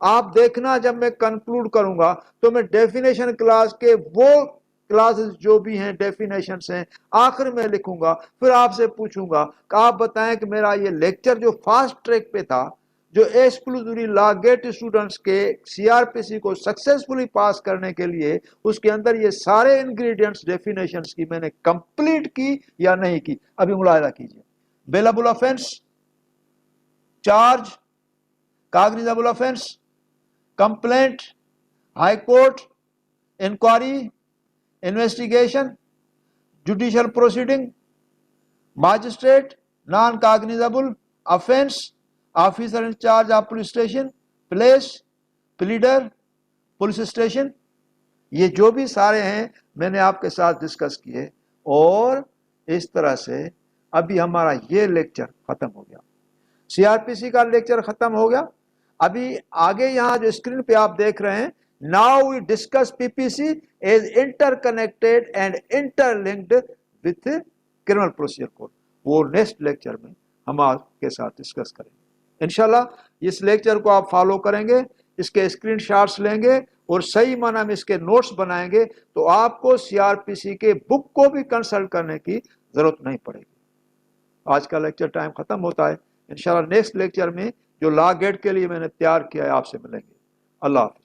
आप देखना जब मैं कंक्लूड करूंगा तो मैं डेफिनेशन क्लास के वो क्लासेस जो भी हैं डेफिनेशंस हैं आखिर में लिखूंगा. फिर आपसे पूछूंगा कि आप बताएं कि मेरा ये लेक्चर जो फास्ट ट्रैक पे था, जो एक्सक्लूसिवली लॉ गेट स्टूडेंट्स के CRPC को सक्सेसफुली पास करने के लिए, उसके अंदर ये सारे इंग्रेडिएंट्स डेफिनेशंस की मैंने कंप्लीट की या नहीं की. अभी मुलाहिजा कीजिए. Bailable offence, charge, cognizable offence, complaint, high court, inquiry, investigation, judicial proceeding, magistrate, non-cognizable offense, officer in charge of police station, place, pleader, police station. ये जो भी सारे हैं मैंने आपके साथ डिस्कस किए, और इस तरह से अभी हमारा ये लेक्चर खत्म हो गया. CRPC का लेक्चर खत्म हो गया. अभी आगे यहाँ जो स्क्रीन पे आप देख रहे हैं, now we discuss PPC as interconnected and interlinked with criminal procedure code. वो नेक्स्ट लेक्चर में हम आपके साथ डिस्कस करेंगे इंशाल्लाह. इस लेक्चर को आप फॉलो करेंगे, इसके स्क्रीनशॉट्स लेंगे और सही माना में इसके नोट्स बनाएंगे तो आपको CRPC के बुक को भी कंसल्ट करने की जरूरत नहीं पड़ेगी. आज का लेक्चर टाइम खत्म होता है. इंशाल्लाह नेक्स्ट लेक्चर में जो लॉ गेट के लिए मैंने तैयार किया है आपसे मिलेंगे. अल्लाह हाफ़िज़.